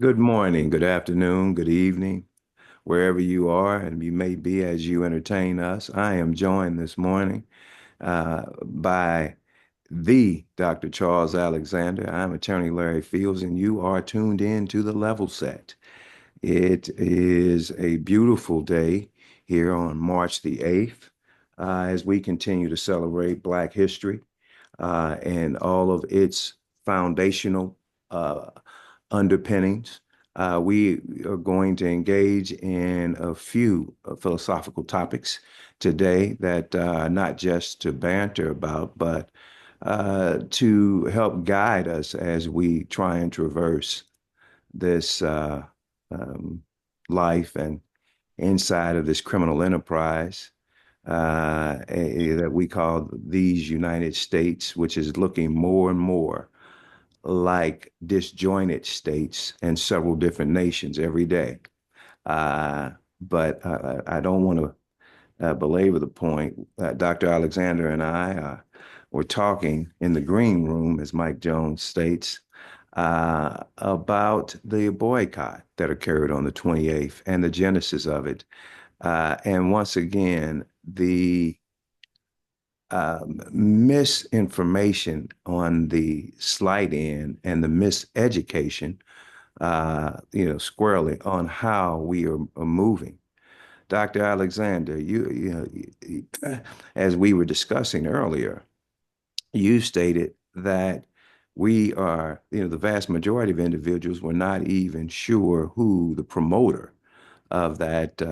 Good morning, good afternoon, good evening, wherever you are and you may be as you entertain us. I am joined this morning by the Dr. Charles Alexander. I'm Attorney Larry Fields, and you are tuned in to the Level Set. It is a beautiful day here on March the 8th as we continue to celebrate Black history and all of its foundational uh, underpinnings. We are going to engage in a few philosophical topics today that not just to banter about, but to help guide us as we try and traverse this um, life and inside of this criminal enterprise that we call these United States, which is looking more and more like disjointed states and several different nations every day. Uh, but I don't want to belabor the point. Dr. Alexander and I were talking in the green room, as Mike Jones states, about the boycott that occurred on the 28th and the genesis of it. And once again, the misinformation on the slight end and the miseducation, squarely on how we are moving. Dr. Alexander, as we were discussing earlier, you stated that we are, the vast majority of individuals were not even sure who the promoter of that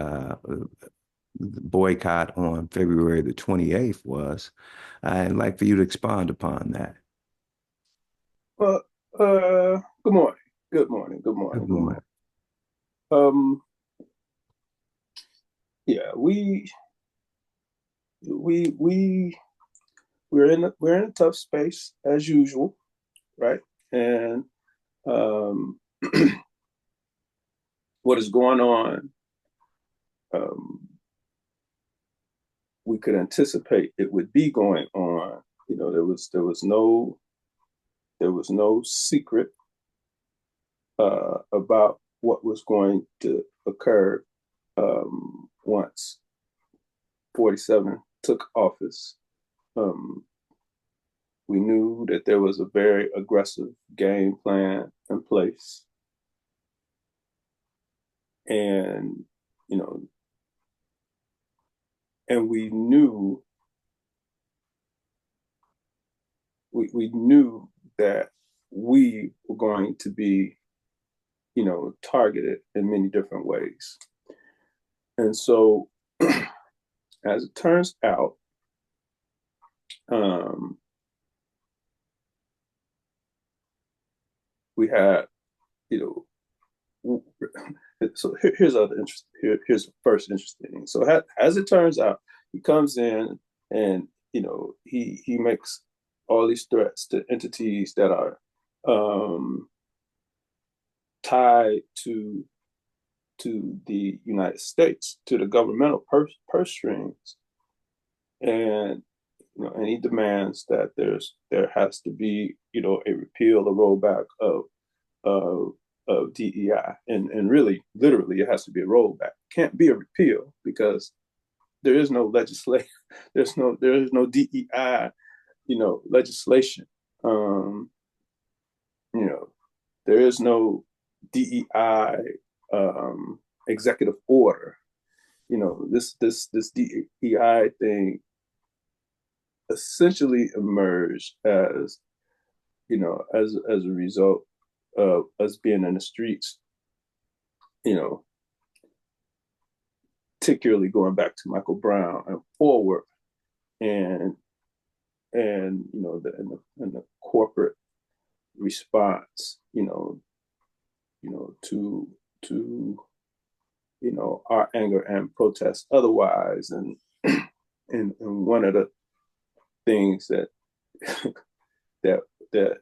boycott on February the 28th was. I'd like for you to expound upon that. Well, good morning. Good morning. Good morning. Good Good morning. morning. Um, yeah, we we're in a tough space as usual, right? And um, what is going on? Um, we could anticipate it would be going on. There was no secret about what was going to occur once 47 took office. Um, We knew that there was a very aggressive game plan in place. And, you know, and we knew that we were going to be, targeted in many different ways. And so as it turns out, um, we had, you know, so here's other interest. Here's the first interesting thing. So as it turns out, he comes in and he makes all these threats to entities that are um, tied to the United States, to the governmental purse strings, and and he demands that there has to be a repeal, a rollback of of DEI, and really, literally, it has to be a rollback. It can't be a repeal because there is no legislation. There is no DEI, legislation. Um, you know, there is no DEI executive order. This DEI thing essentially emerged as a result of us being in the streets, you know, particularly going back to Michael Brown and forward, and the corporate response, to our anger and protest otherwise, and one of the things that that that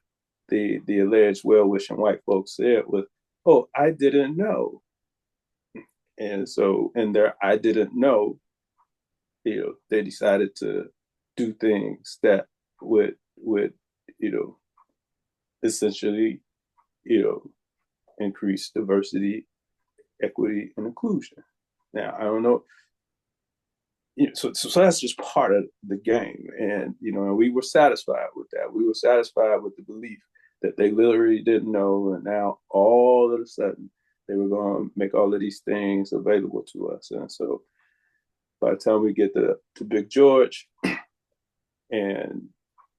the alleged well-wishing white folks said was, "Oh, I didn't know," and so in their "I didn't know," they decided to do things that would essentially, you know increase diversity, equity, and inclusion. Now, I don't know. So that's just part of the game. And, and we were satisfied with that. We were satisfied with the belief that they literally didn't know. And now all of a sudden, they were going to make all of these things available to us. And so by the time we get to Big George, and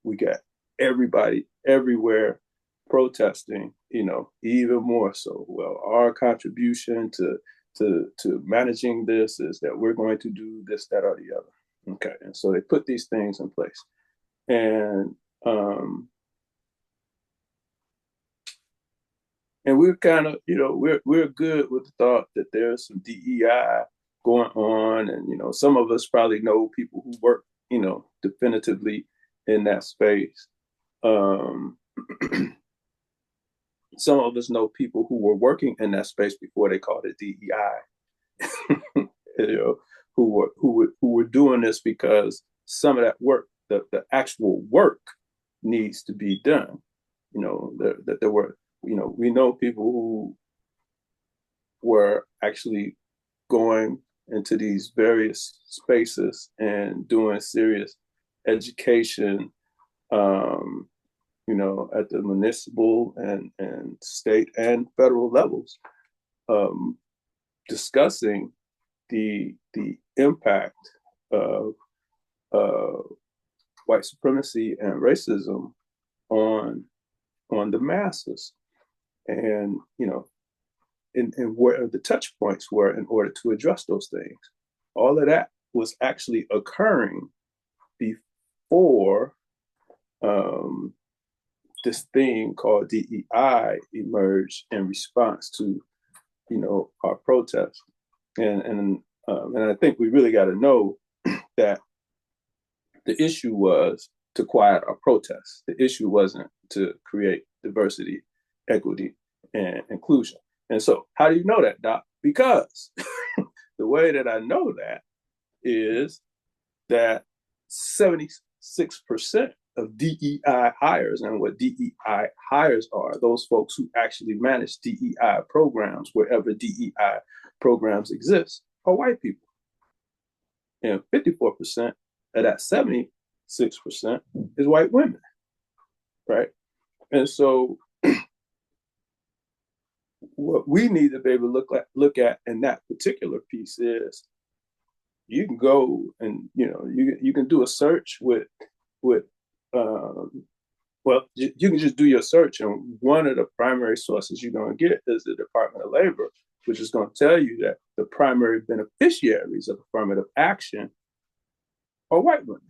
we got everybody everywhere protesting, even more so. Well, our contribution to managing this is that we're going to do this, that, or the other. Okay, and so they put these things in place, and um, and we're kind of, we're good with the thought that there's some DEI going on, and some of us probably know people who work, definitively in that space. Um, some of us know people who were working in that space before they called it DEI, who were doing this because some of that work, the actual work, needs to be done. That there were, we know people who were actually going into these various spaces and doing serious education, um, at the municipal and state and federal levels, um, discussing the impact of white supremacy and racism on the masses, and and where the touch points were in order to address those things. All of that was actually occurring before um, this thing called DEI emerged in response to our protests, and I think we really got to know that the issue was to quiet our protests. The issue wasn't to create diversity, equity, and inclusion. And so, how do you know that, Doc? Because the way that I know that is that 76% of DEI hires, and what DEI hires are those folks who actually manage DEI programs wherever DEI programs exist, are white people. And 54% of that 76% is white women, right? And so what we need to be able to look at in that particular piece is, you can go and you can do a search with um, well, you can just do your search, and one of the primary sources you're going to get is the Department of Labor, which is going to tell you that the primary beneficiaries of affirmative action are white women.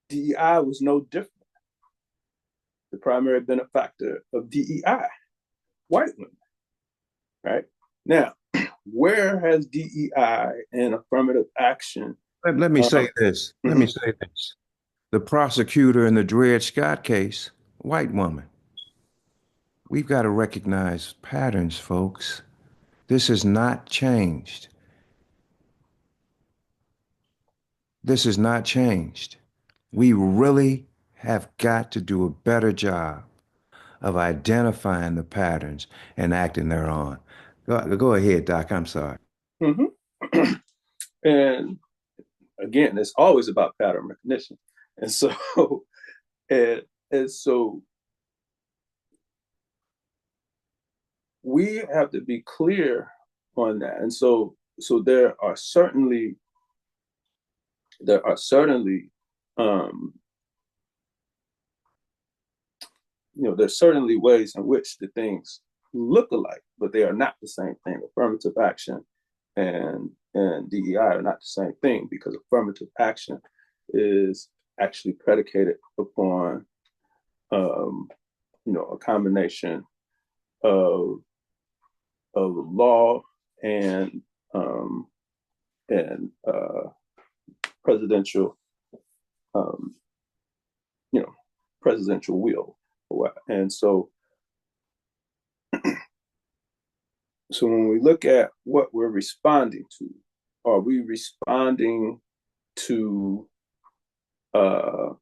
DEI was no different. The primary benefactor of DEI, white women, right? Now, where has DEI and affirmative action? Let me Uh, say this. Let me mhm. say this. The prosecutor in the Dred Scott case, white woman. We've got to recognize patterns, folks. This has not changed. This has not changed. We really have got to do a better job of identifying the patterns and acting thereon. Go ahead, Doc. I'm sorry. Mhm. And again, it's always about pattern recognition. And so, and, and so we have to be clear on that. And so there are certainly um, there's certainly ways in which the things look alike, but they are not the same thing. Affirmative action and DEI are not the same thing, because affirmative action is actually predicated upon um, a combination of law and um, and presidential um, you know presidential will. And so when we look at what we're responding to, are we responding to uh,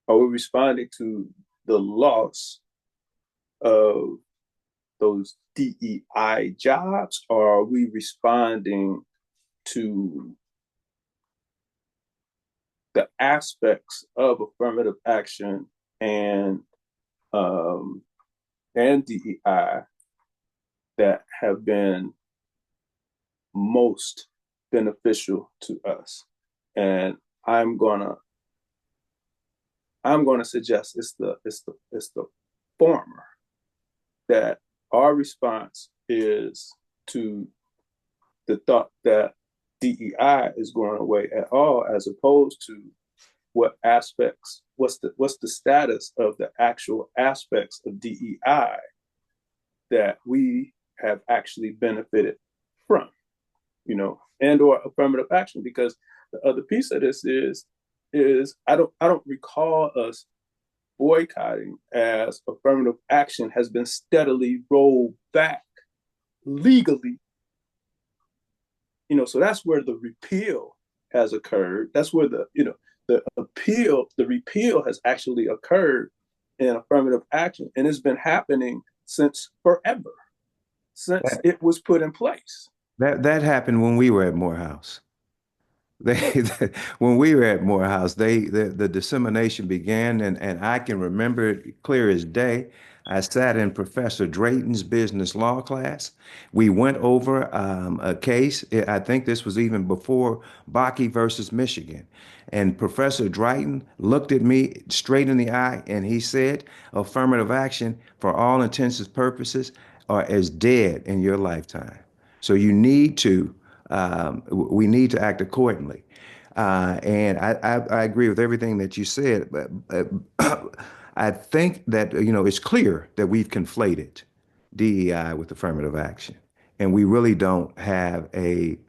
are we responding to the loss of those DEI jobs, or are we responding to the aspects of affirmative action and um, and DEI that have been most beneficial to us? And I'm gonna I'm gonna suggest it's the former, that our response is to the thought that DEI is going away at all, as opposed to what's the status of the actual aspects of DEI that we have actually benefited from, and or affirmative action. Because the other piece of this is I don't recall us boycotting as affirmative action has been steadily rolled back legally. So that's where the repeal has occurred. That's where the repeal has actually occurred in affirmative action, and it's been happening since forever, since That it was put in place. that happened when we were at Morehouse. They, when we were at Morehouse, the dissemination began, and I can remember it clear as day. I sat in Professor Drayton's business law class. We went over a case. I think this was even before Bakke versus Michigan. And Professor Drayton looked at me straight in the eye and he said, affirmative action, for all intents and purposes, are as dead in your lifetime. So you need to we need to act accordingly. And I agree with everything that you said, but I think that it's clear that we've conflated DEI with affirmative action, and we really don't have a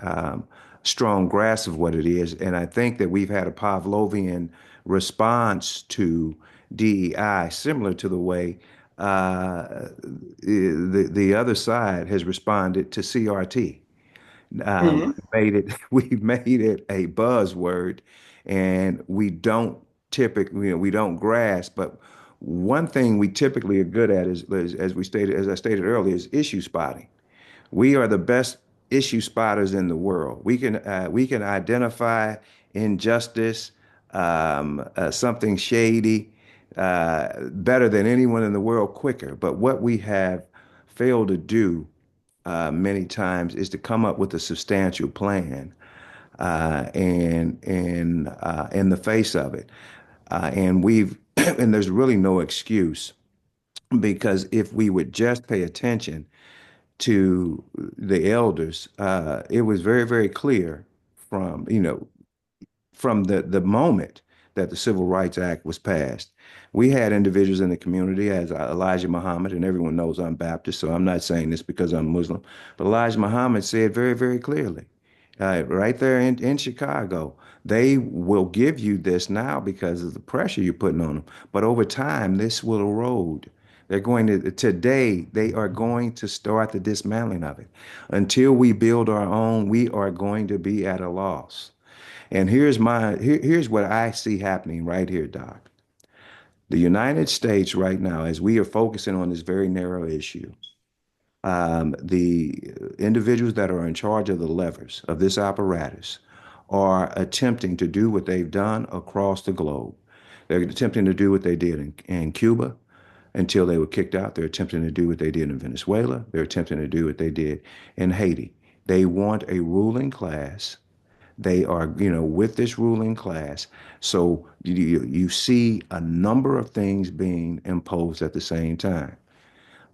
strong grasp of what it is. And I think that we've had a Pavlovian response to DEI, similar to the way the other side has responded to CRT. Mm-hmm. We've made it a buzzword, and we don't typically, we don't grasp. But one thing we typically are good at is, as I stated earlier, is issue spotting. We are the best issue spotters in the world. We can identify injustice, something shady, better than anyone in the world, quicker. But what we have failed to do many times is to come up with a substantial plan and in the face of it. And we've and there's really no excuse, because if we would just pay attention to the elders, it was very, very clear from, from the moment that the Civil Rights Act was passed. We had individuals in the community, as Elijah Muhammad, and everyone knows I'm Baptist, so I'm not saying this because I'm Muslim, but Elijah Muhammad said very, very clearly, right there in Chicago, they will give you this now because of the pressure you're putting on them. But over time, this will erode. Today, they are going to start the dismantling of it. Until we build our own, we are going to be at a loss. And here's what I see happening right here, Doc. The United States right now, as we are focusing on this very narrow issue, the individuals that are in charge of the levers of this apparatus are attempting to do what they've done across the globe. They're attempting to do what they did in Cuba until they were kicked out. They're attempting to do what they did in Venezuela. They're attempting to do what they did in Haiti. They want a ruling class. They are, with this ruling class. So you see a number of things being imposed at the same time.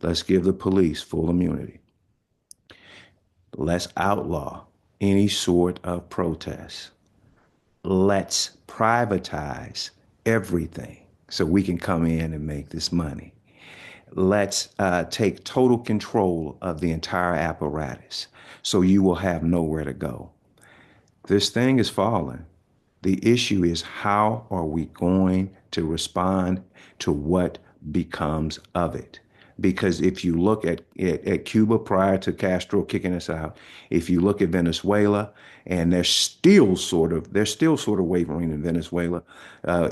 Let's give the police full immunity. Let's outlaw any sort of protest. Let's privatize everything so we can come in and make this money. Let's take total control of the entire apparatus so you will have nowhere to go. This thing is falling. The issue is, how are we going to respond to what becomes of it? Because if you look at Cuba prior to Castro kicking us out, if you look at Venezuela, and they're still sort of wavering in Venezuela,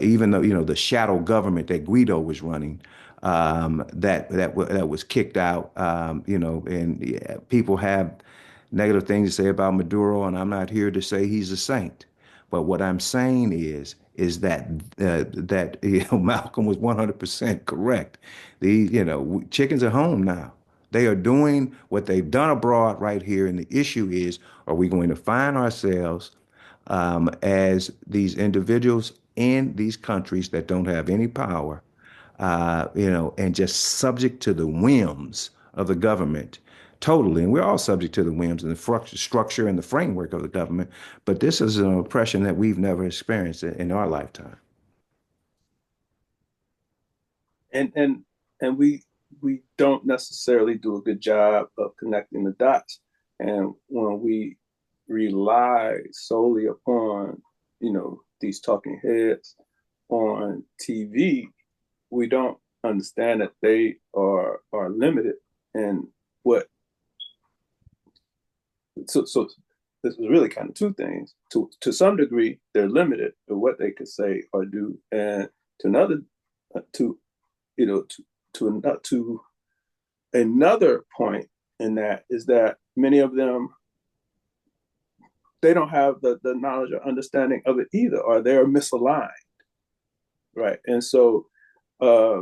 even though the shadow government that Guido was running, that was kicked out, and yeah, people have negative things to say about Maduro, and I'm not here to say he's a saint. But what I'm saying is that Malcolm was 100% correct. Chickens are home now. They are doing what they've done abroad right here, and the issue is, are we going to find ourselves as these individuals in these countries that don't have any power, and just subject to the whims of the government totally. And we're all subject to the whims and the structure and the framework of the government. But this is an oppression that we've never experienced in our lifetime. And we don't necessarily do a good job of connecting the dots. And when we rely solely upon, these talking heads on TV, we don't understand that they are limited in what. So this was really kind of two things. To some degree, they're limited in what they could say or do, and to another, to to another point in that is that many of them, they don't have the knowledge or understanding of it either, or they are misaligned, right? And uh,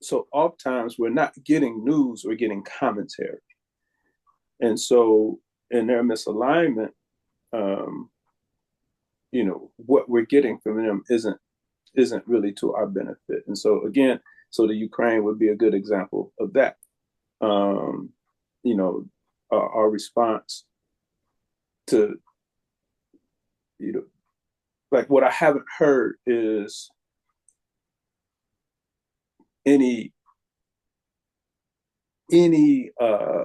so oftentimes we're not getting news, we're getting commentary, and so in their misalignment, um, what we're getting from them isn't really to our benefit. And so again, so the Ukraine would be a good example of that. Um, our response to, you know, like what I haven't heard is any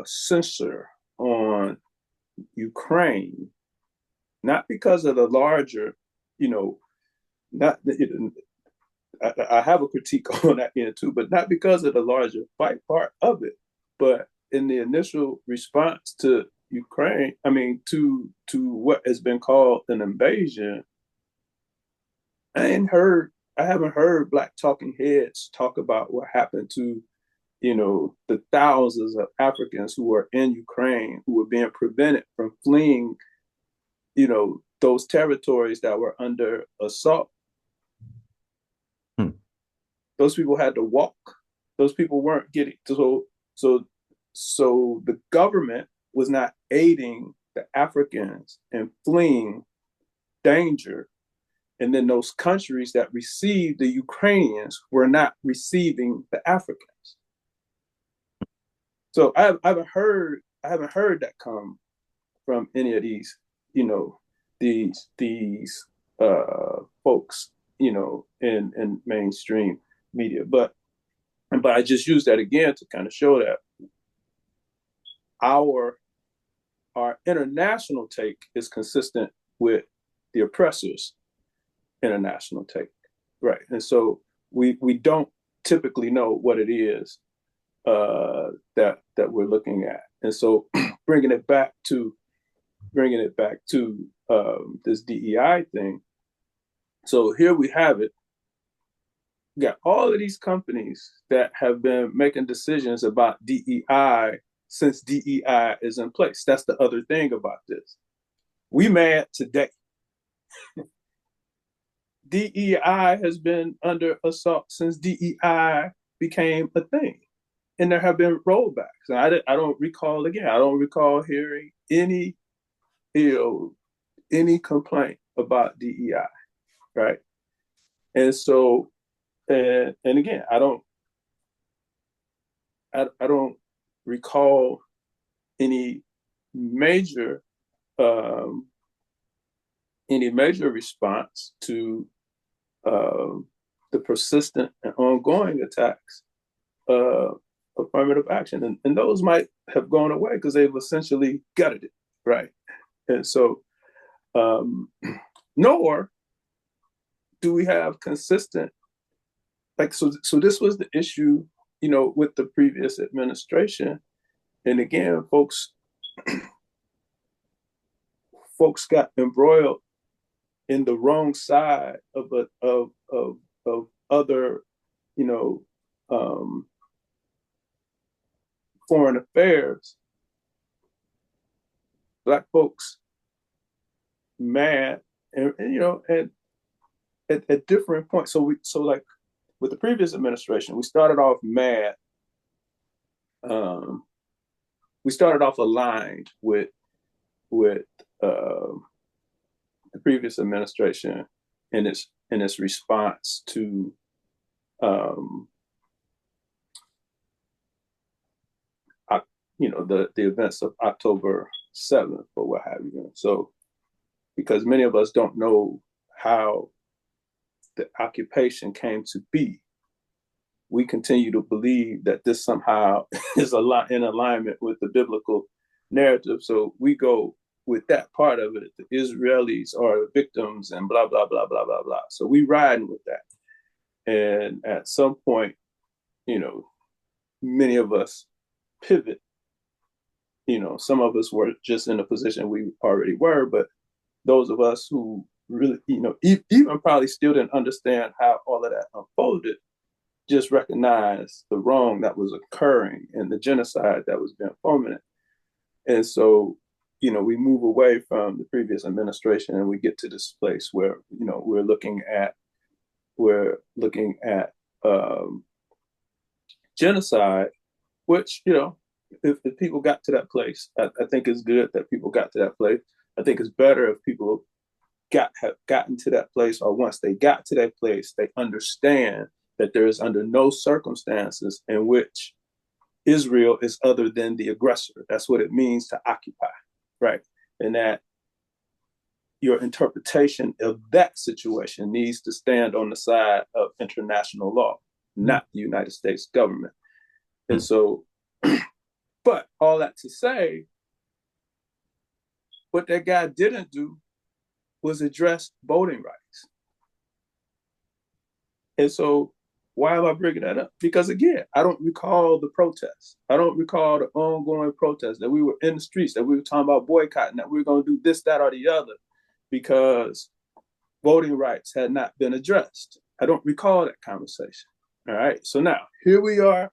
censor on Ukraine, not because of the larger, not I have a critique on that end too, but not because of the larger fight part of it, but in the initial response to Ukraine, I mean to what has been called an invasion, I haven't heard black talking heads talk about what happened to, the thousands of Africans who were in Ukraine who were being prevented from fleeing, those territories that were under assault. Hmm. Those people had to walk. Those people weren't getting so so the government was not aiding the Africans in fleeing danger. And then those countries that received the Ukrainians were not receiving the Africans. So I haven't heard that come from any of these, folks, in mainstream media. But I just use that again to kind of show that our our international take is consistent with the oppressor's international take, right? And so we don't typically know what it is that we're looking at, and so bringing it back to this DEI thing. So here we have it. We got all of these companies that have been making decisions about DEI since DEI is in place. That's the other thing about this. We mad today. DEI has been under assault since DEI became a thing, and there have been rollbacks. And I don't recall again. I don't recall hearing you know, any complaint about DEI, right? And so, and again, I don't recall any major um, any major response to the persistent and ongoing attacks uh, affirmative action, and those might have gone away because they've essentially gutted it, right? And so, um, nor do we have consistent like so this was the issue, with the previous administration. And again, folks got embroiled in the wrong side of other, you know, um, foreign affairs. Black folks mad, and at different points. So like with the previous administration, we started off mad. Um, we started off aligned with uh, the previous administration in its response to um, the events of October 7th or what have you. So because many of us don't know how the occupation came to be, we continue to believe that this somehow is a lot in alignment with the biblical narrative. So we go with that part of it. The Israelis are the victims and blah, blah, blah, blah, blah, blah. So we riding with that. And at some point, many of us pivot. Some of us were just in a position we already were, but those of us who really, even probably still didn't understand how all of that unfolded, just recognize the wrong that was occurring and the genocide that was being fomented. And so, we move away from the previous administration and we get to this place where, we're looking at genocide, which, if people got to that place, I think it's good that people got to that place. I think it's better if people have gotten to that place, or once they got to that place, they understand that there is under no circumstances in which Israel is other than the aggressor. That's what it means to occupy, right? And that your interpretation of that situation needs to stand on the side of international law, not the United States government. And so, but all that to say, what that guy didn't do was address voting rights. And so, why am I bringing that up? Because again, I don't recall the protests. I don't recall the ongoing protests that we were in the streets, that we were talking about boycotting, that we were going to do this, that, or the other, because voting rights had not been addressed. I don't recall that conversation. All right. So now here we are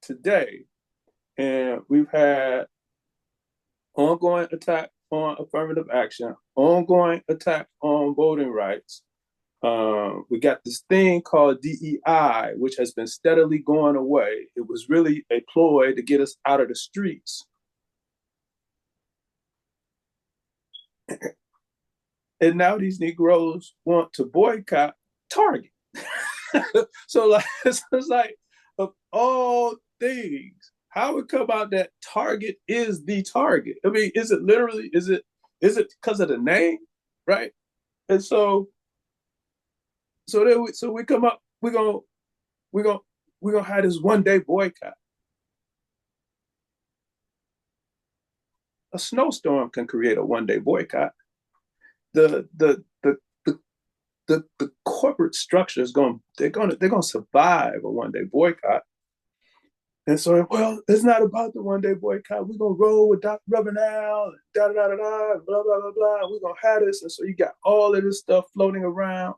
today, and we've had ongoing attack on affirmative action, ongoing attack on voting rights. We got this thing called DEI, which has been steadily going away. It was really a ploy to get us out of the streets. And now these Negroes want to boycott Target. So like, it's like, of all things, how would it come out that Target is the target? I mean, is it literally, is it because of the name? Right? And so we come up, we're gonna have this 1 day boycott. A snowstorm can create a 1 day boycott. The corporate structure is they're gonna survive a 1 day boycott. And so, well, it's not about the 1 day boycott. We're gonna roll with Dr. Reverend Al, da da da da da, blah blah blah blah. We're gonna have this, and so you got all of this stuff floating around,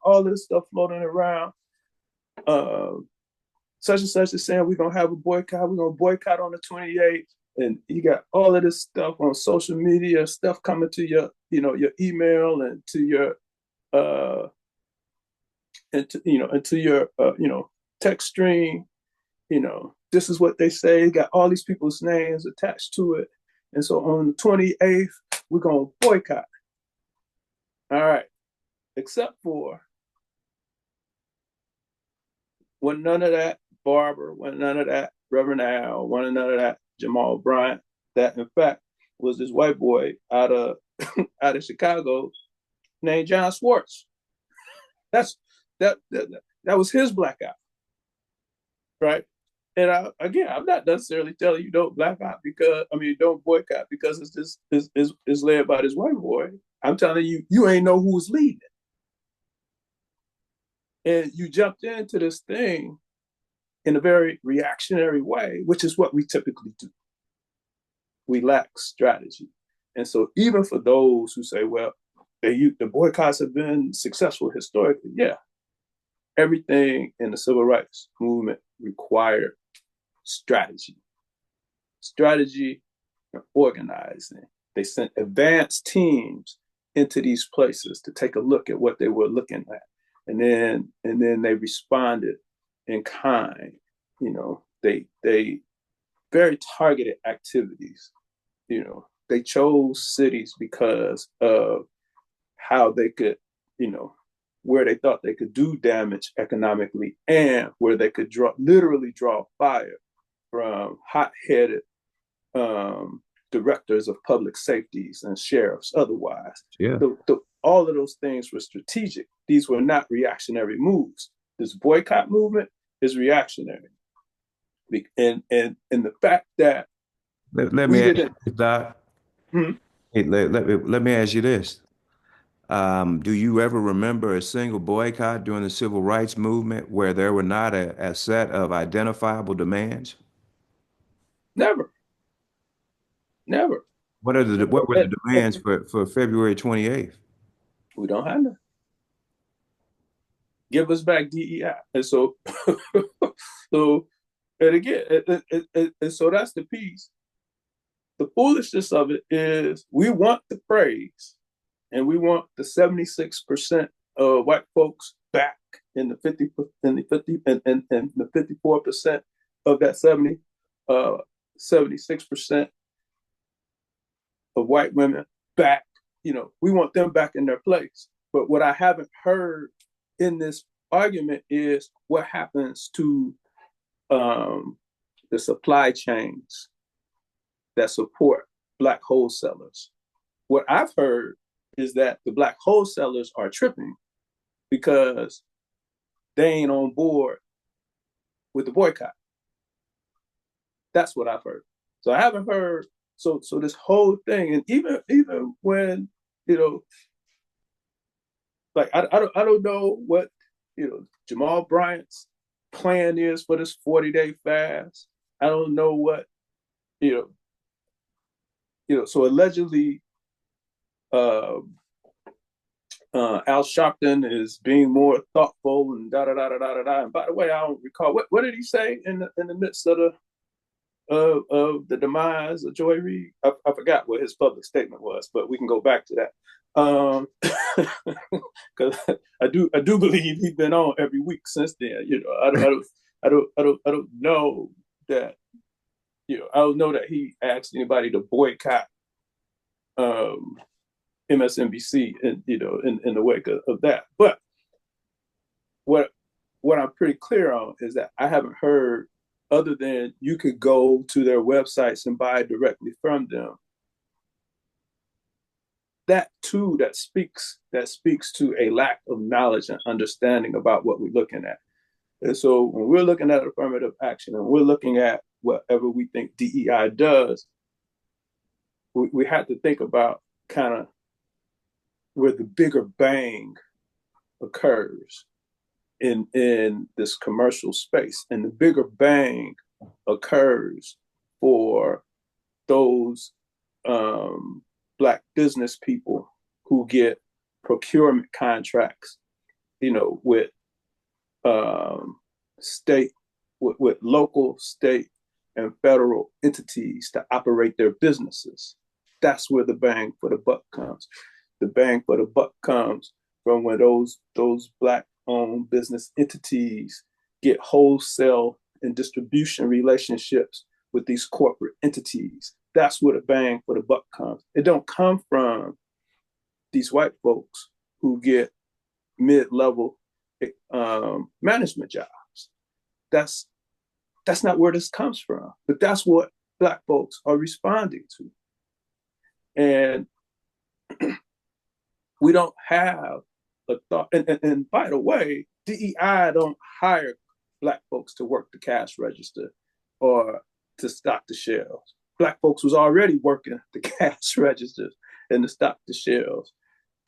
Such and such is saying we're gonna have a boycott. We're gonna boycott on the 28th, and you got all of this stuff on social media, stuff coming to your, your email and to your, into your, text stream. This is what they say. Got all these people's names attached to it, and so on the 28th, we're gonna boycott. All right, except for when none of that Barber, when none of that Reverend Al, when none of that Jamal Bryant, that in fact was this white boy out of out of Chicago named John Swartz. That was his blackout, right? And I'm not necessarily telling you don't blackout don't boycott because it's led by this white boy. I'm telling you, you ain't know who's leading. And you jumped into this thing in a very reactionary way, which is what we typically do. We lack strategy. And so even for those who say, well, the boycotts have been successful historically, yeah, everything in the civil rights movement required strategy, strategy and organizing. They sent advanced teams into these places to take a look at what they were looking at. And then they responded in kind. They very targeted activities. They chose cities because of how they could, where they thought they could do damage economically and where they could literally draw fire from hot-headed directors of public safeties and sheriffs otherwise. Yeah. All of those things were strategic. These were not reactionary moves. This boycott movement is reactionary. And the fact that Let we me ask didn't. you, Doc. Hmm, Hey, let me ask you this. Do you ever remember a single boycott during the civil rights movement where there were not a set of identifiable demands? never, never. What were the demands for February 28th? We don't have that. Give us back DEI. And so, so, and again, and so that's the piece. The foolishness of it is we want the praise and we want the 76% of white folks back in the 50 in the 50 and the 54% of that 76% of white women back. We want them back in their place. But what I haven't heard in this argument is what happens to the supply chains that support Black wholesalers. What I've heard is that the Black wholesalers are tripping because they ain't on board with the boycott. That's what I've heard. So I haven't heard. So this whole thing, and even when you know, like I don't know what Jamal Bryant's plan is for this 40-day fast. I don't know what you know. So allegedly, uh, Al Sharpton is being more thoughtful and da da da da da da. And by the way, I don't recall what did he say in the midst of the demise of Joy Reid. I forgot what his public statement was, but we can go back to that. Because I do believe he's been on every week since then. I don't know that I don't know that he asked anybody to boycott um, MSNBC and in the wake of that. But what what I'm pretty clear on is that I haven't heard other than you could go to their websites and buy directly from them. That too, that speaks to a lack of knowledge and understanding about what we're looking at. And so when we're looking at affirmative action and we're looking at whatever we think DEI does, we have to think about kind of where the bigger bang occurs in this commercial space. And the bigger bang occurs for those Black business people who get procurement contracts, with state, with local, state, and federal entities to operate their businesses. That's where the bang for the buck comes. The bang for the buck comes from when those Black owned business entities get wholesale and distribution relationships with these corporate entities. That's where the bang for the buck comes. It don't come from these white folks who get mid-level management jobs. That's not where this comes from, but that's what Black folks are responding to. And we don't have a thought. And by the way, DEI don't hire Black folks to work the cash register or to stock the shelves. Black folks was already working the cash registers and to stock the shelves.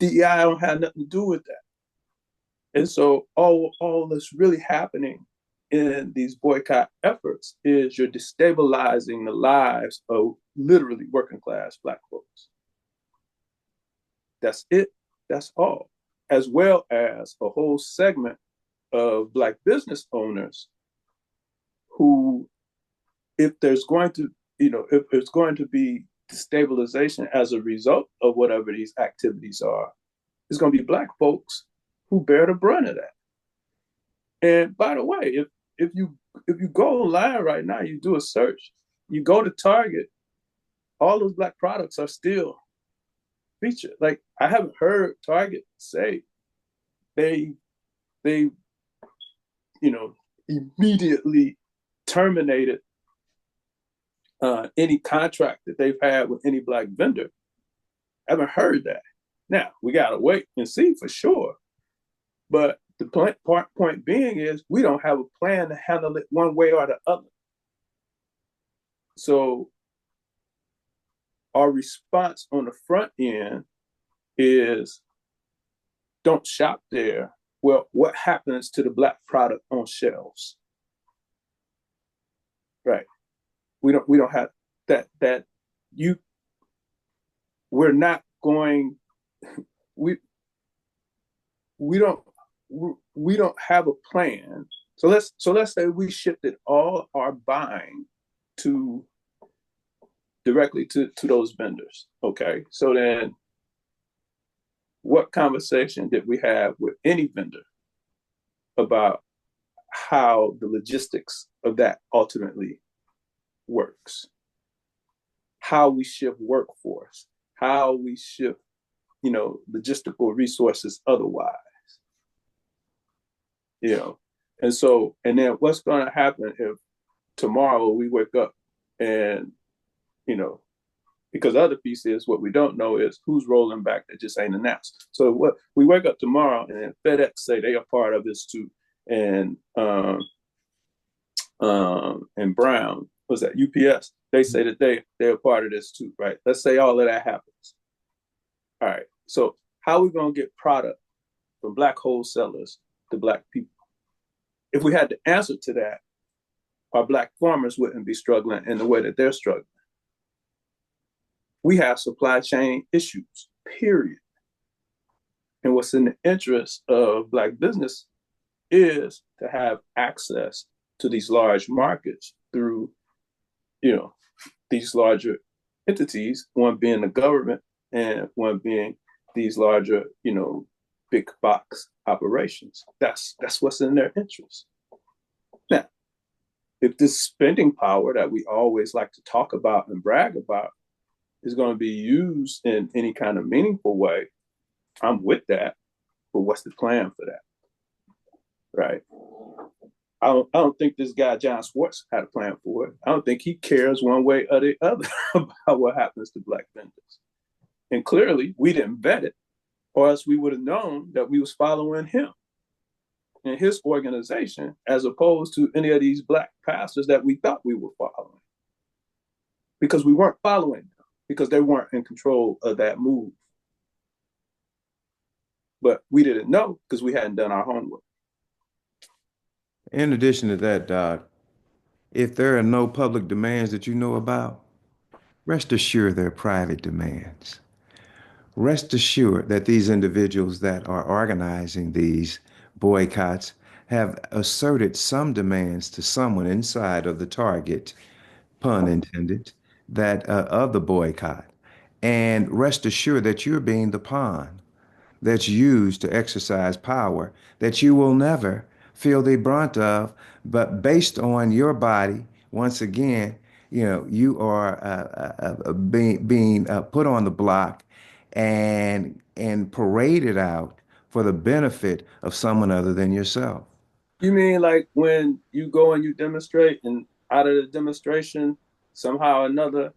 DEI don't have nothing to do with that. And so all that's really happening in these boycott efforts is you're destabilizing the lives of literally working class Black folks. That's it. That's all. As well as a whole segment of Black business owners who, if there's going to, if there's going to be destabilization as a result of whatever these activities are, it's going to be Black folks who bear the brunt of that. And by the way, if you go online right now, you do a search, you go to Target, all those Black products are still featured. Like I haven't heard Target say they they immediately terminated any contract that they've had with any Black vendor. I haven't heard that. Now we gotta wait and see for sure. But the point being is we don't have a plan to handle it one way or the other. So our response on the front end is don't shop there. Well, what happens to the Black product on shelves? Right. We don't have that you we're not going we we don't we don't have a plan. So let's say we shifted all our buying to directly to those vendors. Okay. So then what conversation did we have with any vendor about how the logistics of that ultimately works? How we shift workforce, how we shift, logistical resources otherwise, you know. And then what's going to happen if tomorrow we wake up and, you know, because the other piece is what we don't know is who's rolling back that just ain't announced. So what we wake up tomorrow and then FedEx say they are part of this too, and and Brown was that UPS they say that they're part of this too, right? Let's say all of that happens. All right, so how are we gonna get product from Black wholesalers to Black people? If we had the answer to that, our Black farmers wouldn't be struggling in the way that they're struggling. We have supply chain issues, period. And what's in the interest of Black business is to have access to these large markets through, these larger entities, one being the government and one being these larger, big box operations. That's what's in their interest. Now, if this spending power that we always like to talk about and brag about is going to be used in any kind of meaningful way, I'm with that. But what's the plan for that? Right? I don't think this guy John Schwartz had a plan for it. I don't think he cares one way or the other about what happens to Black vendors. And clearly, we didn't vet it, or else we would have known that we was following him and his organization, as opposed to any of these Black pastors that we thought we were following, because we weren't following them because they weren't in control of that move. But we didn't know because we hadn't done our homework. In addition to that, Doc, if there are no public demands that you know about, rest assured they're private demands. Rest assured that these individuals that are organizing these boycotts have asserted some demands to someone inside of the target, pun intended, that of the boycott. And rest assured that you're being the pawn that's used to exercise power that you will never feel the brunt of, but based on your body, once again, you are being put on the block and paraded out for the benefit of someone other than yourself. You mean like when you go and you demonstrate, and out of the demonstration, somehow or another,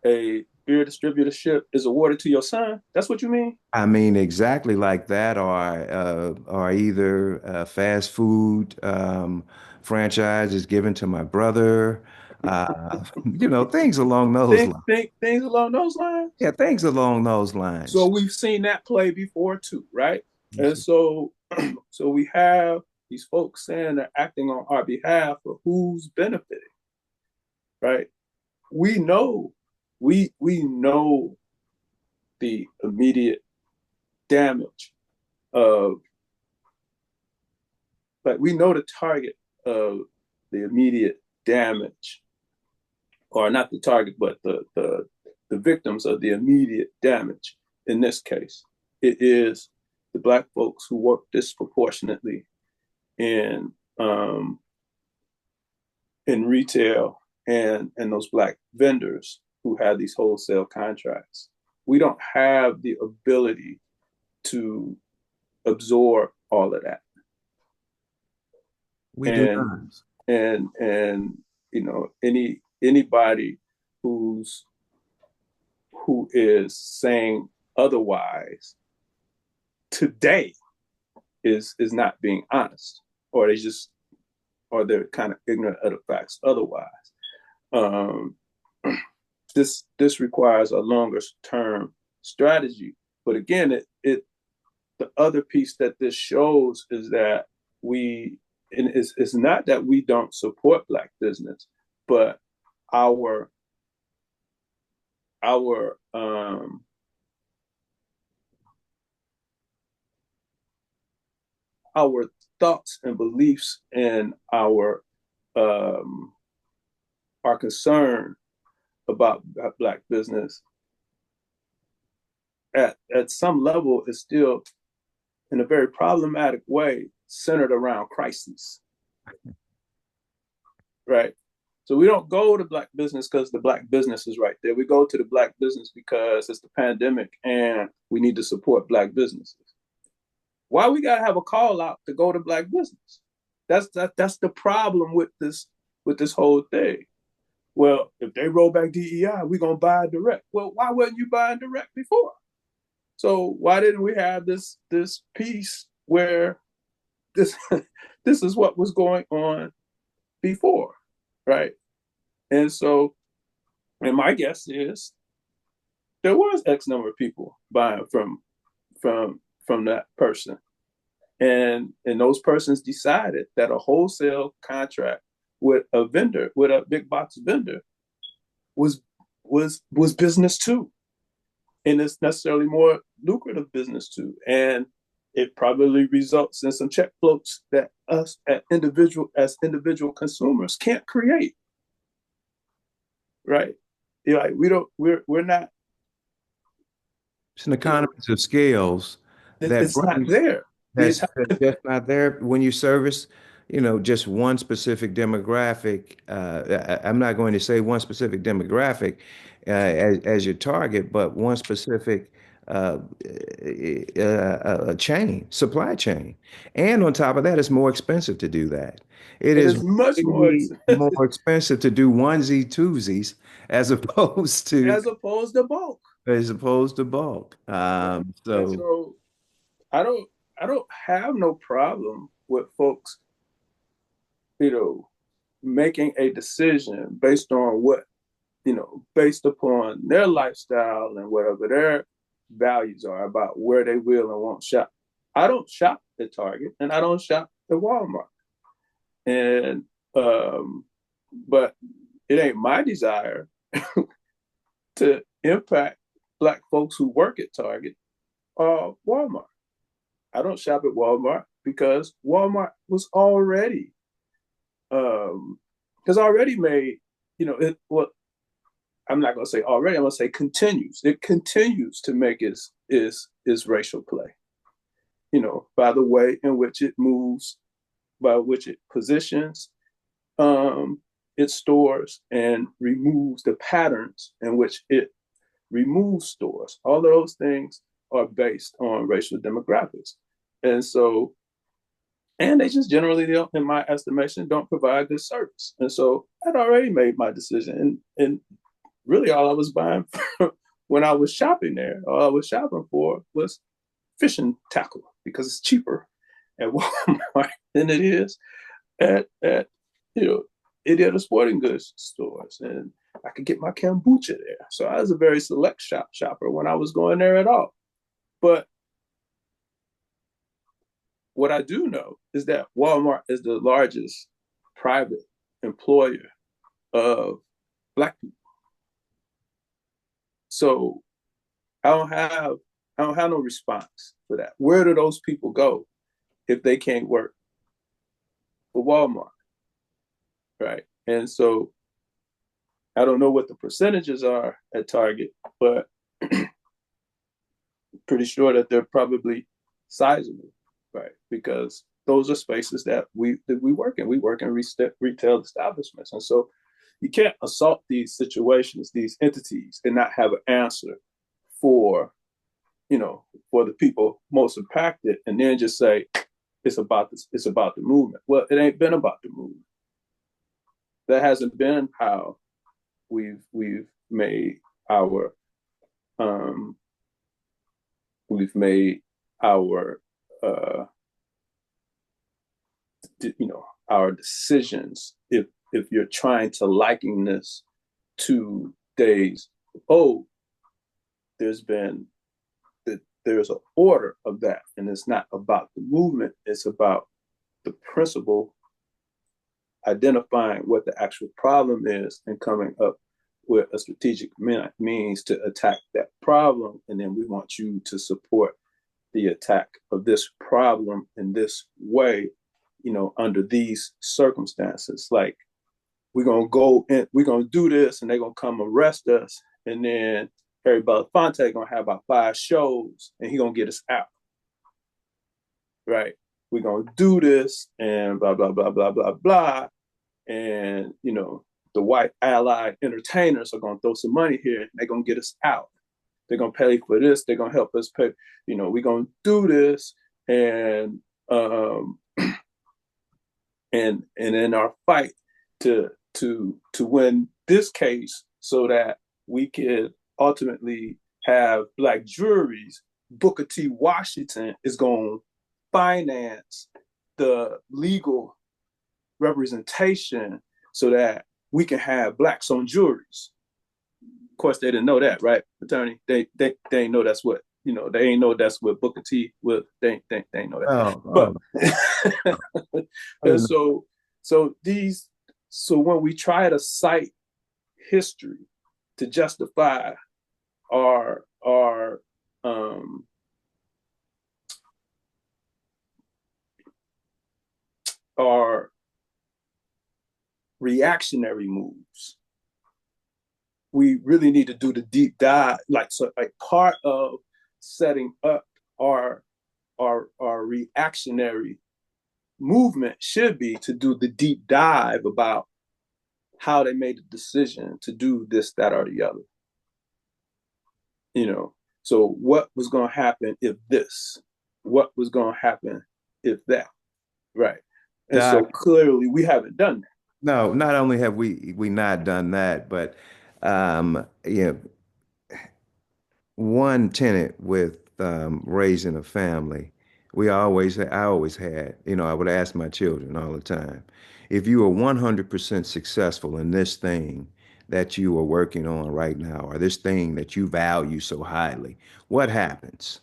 a beer distributorship is awarded to your son? That's what you mean? I mean, exactly like that, or either a fast food franchise is given to my brother, things along those lines. Things along those lines. Yeah, things along those lines. So we've seen that play before too, right? And so So we have these folks saying they're acting on our behalf, but who's benefiting, right? We know, we know the immediate damage of, like, we know the target of the immediate damage, or not the target, but the victims of the immediate damage. In this case, it is the Black folks who work disproportionately in in retail, and those Black vendors who have these wholesale contracts. We don't have the ability to absorb all of that. We do And not. and you know, anybody who's who is saying otherwise today is not being honest, or they just, or they're kind of ignorant of the facts otherwise. Um, this requires a longer term strategy. But again, it the other piece that this shows is that we, and it's not that we don't support Black business, but our our um our thoughts and beliefs and um our concern about Black business at some level is still, in a very problematic way, centered around crises, right? So we don't go to Black business because the Black business is right there. We go to the Black business because it's the pandemic and we need to support Black businesses. Why we gotta have a call out to go to Black business? That's the problem with this whole thing. Well, if they roll back DEI, we're gonna buy direct. Well, why wasn't you buying direct before? So why didn't we have this piece where this this is what was going on before, right? And so, and my guess is there was X number of people buying from that person, and those persons decided that a wholesale contract with a vendor, with a big box vendor, was was business too, and it's necessarily more lucrative business too, and it probably results in some check floats that us as individual consumers can't create, right? You're like, we don't, we're not, It's an you know, economies of scales that it's not brings there. The entire, that's just not there when you service, just one specific demographic. I'm not going to say one specific demographic as your target, but one specific chain, supply chain. And on top of that, it's more expensive to do that. It it is is much more way more expensive to do onesie twosies as opposed to as opposed to bulk, bulk. right? And so I don't I don't have no problem with folks, you know, making a decision based on what, based upon their lifestyle and whatever their values are about where they will and won't shop. I don't shop at Target and I don't shop at Walmart. And but it ain't my desire to impact Black folks who work at Target or Walmart. I don't shop at Walmart because Walmart was already has already made, it, well, I'm not going to say already, I'm going to say continues. It continues to make its racial play, by the way in which it moves, by which it positions its stores and removes the patterns in which it removes stores. All of those things are based on racial demographics. And so, and they just generally don't, in my estimation, don't provide good service. And so I'd already made my decision. And really all I was buying when I was shopping there, all I was shopping for was fishing tackle because it's cheaper at Walmart than it is at any other sporting goods stores. And I could get my kombucha there. So I was a very select shopper when I was going there at all. But what I do know is that Walmart is the largest private employer of Black people. So I don't have I don't have no response for that. Where do those people go if they can't work for Walmart, right? And so I don't know what the percentages are at Target, but pretty sure that they're probably sizable, right? Because those are spaces that we work in. We work in retail establishments, and so you can't assault these situations, these entities, and not have an answer for for the people most impacted, and then just say it's about the movement. Well, it ain't been about the movement. That hasn't been how we've made our um, we've made our uh, our decisions. If you're trying to liken this to days old, there's been there's an order of that, and it's not about the movement. It's about the principle, identifying what the actual problem is, and coming up with a strategic means to attack that problem. And then we want you to support the attack of this problem in this way, under these circumstances. Like, we're gonna go and we're gonna do this, and they're gonna come arrest us, and then Harry Belafonte gonna have about 5 shows, and he gonna get us out, right? We're gonna do this, and blah blah blah blah blah blah, and the white allied entertainers are gonna throw some money here, and they're gonna get us out. They're gonna pay for this. They're gonna help us pay. We're gonna do this, and and in our fight to win this case, so that we could ultimately have Black juries, Booker T. Washington is going to finance the legal representation so that we can have Blacks on juries. Of course, they didn't know that, right, attorney? They ain't know that's what they ain't know that's what Booker T will. They ain't know that, Oh, but oh, I and didn't know. so when we try to cite history to justify our our reactionary moves, we really need to do the deep dive. Like part of setting up our our reactionary movement should be to do the deep dive about how they made the decision to do this, that, or the other. you know so what was going to happen if this, what was going to happen if that, right? And so Doc, clearly we haven't done that. no, not only have we not done that, but you know, one tenet with raising a family, I always had, I would ask my children all the time, if you are 100% successful in this thing that you are working on right now, or this thing that you value so highly, what happens?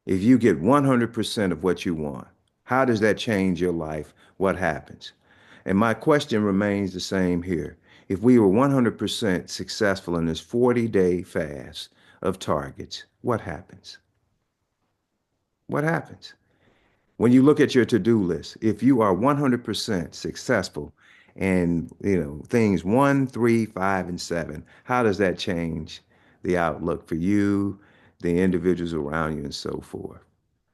If you get 100% of what you want, how does that change your life? What happens? And my question remains the same here. If we were 100% successful in this 40-day fast of targets, what happens? What happens? When you look at your to-do list, if you are 100% successful and, things 1, 3, 5, and 7, how does that change the outlook for you, the individuals around you, and so forth?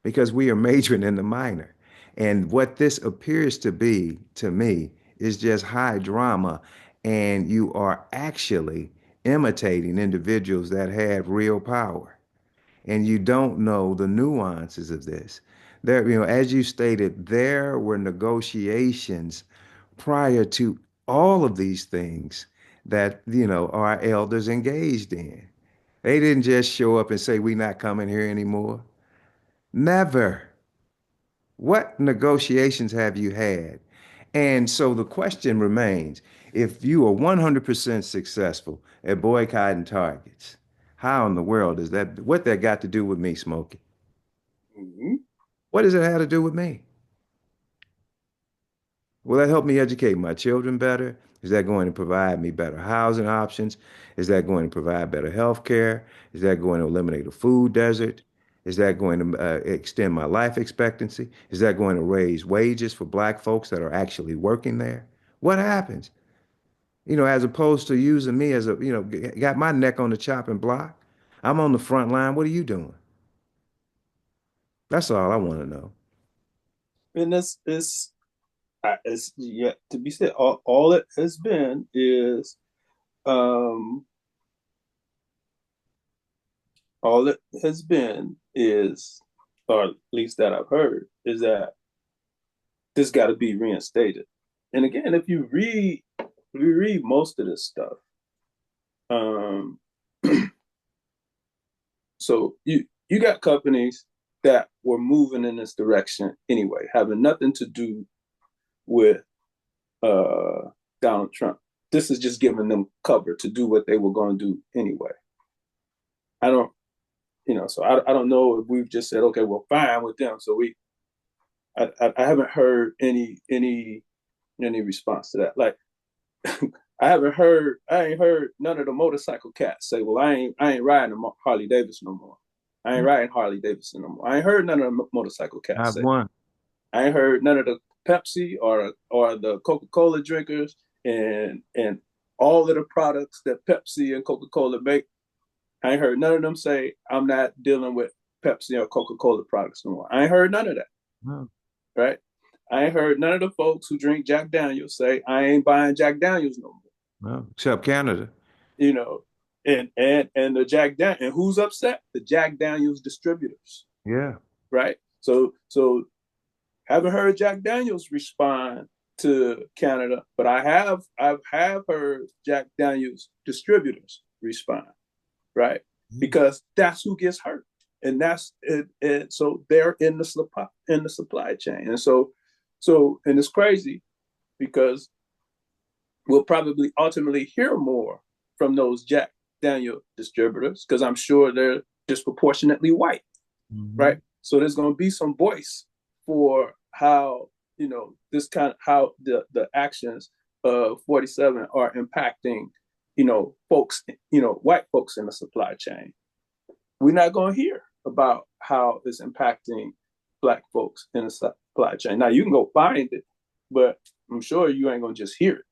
Because we are majoring in the minor. And what this appears to be to me is just high drama. And you are actually imitating individuals that have real power. And you don't know the nuances of this. There, as you stated, there were negotiations prior to all of these things that, our elders engaged in. They didn't just show up and say, we're not coming here anymore. Never. What negotiations have you had? And so the question remains, if you are 100% successful at boycotting targets, how in the world is that, what that got to do with me, Smokey? Mm-hmm. What does it have to do with me? Will that help me educate my children better? Is that going to provide me better housing options? Is that going to provide better health care? Is that going to eliminate a food desert? Is that going to extend my life expectancy? Is that going to raise wages for black folks that are actually working there? What happens? As opposed to using me as got my neck on the chopping block. I'm on the front line. What are you doing? That's all I want to know. And it's yet to be said. All it has been is um, all it has been is, or at least that I've heard, is that this got to be reinstated. And again, if you read most of this stuff, um, so you got companies that were moving in this direction anyway, having nothing to do with uh, Donald Trump. This is just giving them cover to do what they were going to do anyway. I don't, so I don't know if we've just said, okay, well, fine with them. So I haven't heard any response to that. Like, I ain't heard none of the motorcycle cats say, well, I ain't riding a Harley Davidson no more. I ain't riding Harley Davidson no more. I ain't heard none of the motorcycle cats I've say. won. I ain't heard none of the Pepsi or the Coca-Cola drinkers and all of the products that Pepsi and Coca-Cola make. I ain't heard none of them say I'm not dealing with Pepsi or Coca-Cola products no more. I ain't heard none of that, No, right? I ain't heard none of the folks who drink Jack Daniels say I ain't buying Jack Daniels no more. no, except Canada. You know, and the Jack Dan and who's upset? The Jack Daniels distributors, Yeah. right? So haven't heard Jack Daniels respond to Canada, but I've heard Jack Daniels distributors respond, right? Because that's who gets hurt, and that's it. So they're in the supply chain, and and it's crazy because we'll probably ultimately hear more from those Jack Daniel distributors because I'm sure they're disproportionately white, Hmm. right? So there's going to be some voice for how this kind of how the actions of 47 are impacting folks, white folks in the supply chain. We're not going to hear about how it's impacting black folks in the supply chain. Now you can go find it, but I'm sure you ain't going to just hear it.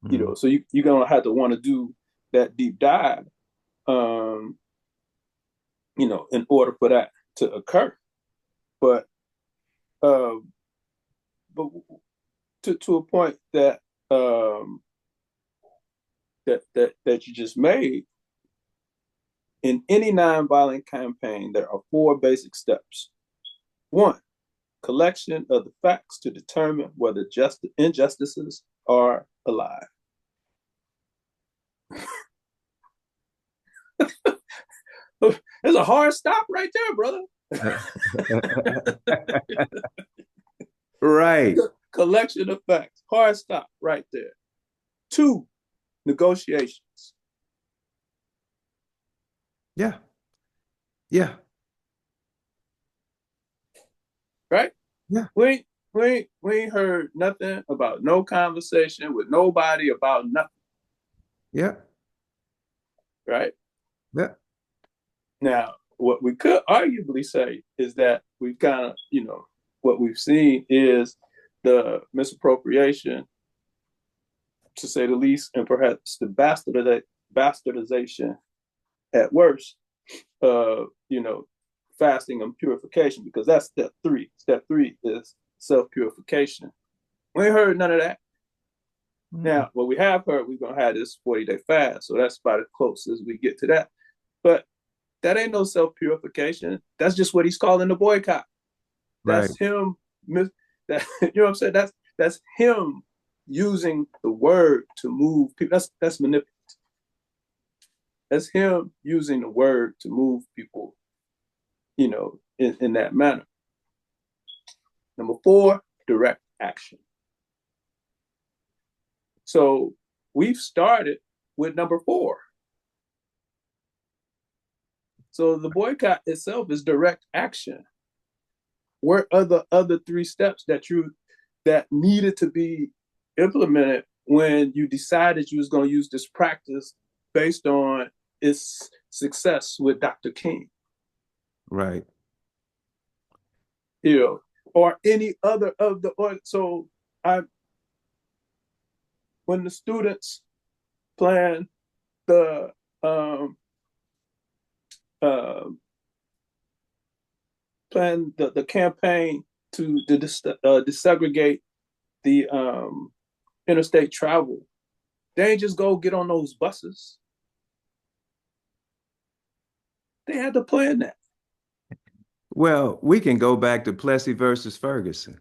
Hmm. So you're going to have to want to do that deep dive, um, in order for that to occur. But um, but to a point um, that you just made, in any nonviolent campaign, there are four basic steps. One, collection of the facts to determine whether just injustices are alive. There's a hard stop right there, brother. Right. Collection of facts. Hard stop right there. Two, negotiations. Yeah. Yeah. Right? Yeah. We ain't heard nothing about no conversation with nobody about nothing. Yeah. Right? Yeah. Now, what we could arguably say is that we've kind of, what we've seen is the misappropriation, to say the least, and perhaps the bastardization at worst, fasting and purification, because that's step three. Step three is self purification. We ain't heard none of that. Mm-mm. Now, what we have heard, we're gonna have this 40-day fast, so that's about as close as we get to that. But that ain't no self purification. That's just what he's calling the boycott. Right. That's him. That you know what I'm saying? That's him using the word to move people. That's manipulative. That's him using the word to move people. In that manner. Number four, direct action. So we've started with number four. So the boycott itself is direct action. where are the other three steps that needed to be implemented when you decided you was going to use this practice based on its success with Dr. King, Right. you know, or any other of the so I when the students plan the um uh the campaign to desegregate the interstate travel, they ain't just go get on those buses. They had to plan that. Well, we can go back to Plessy versus Ferguson.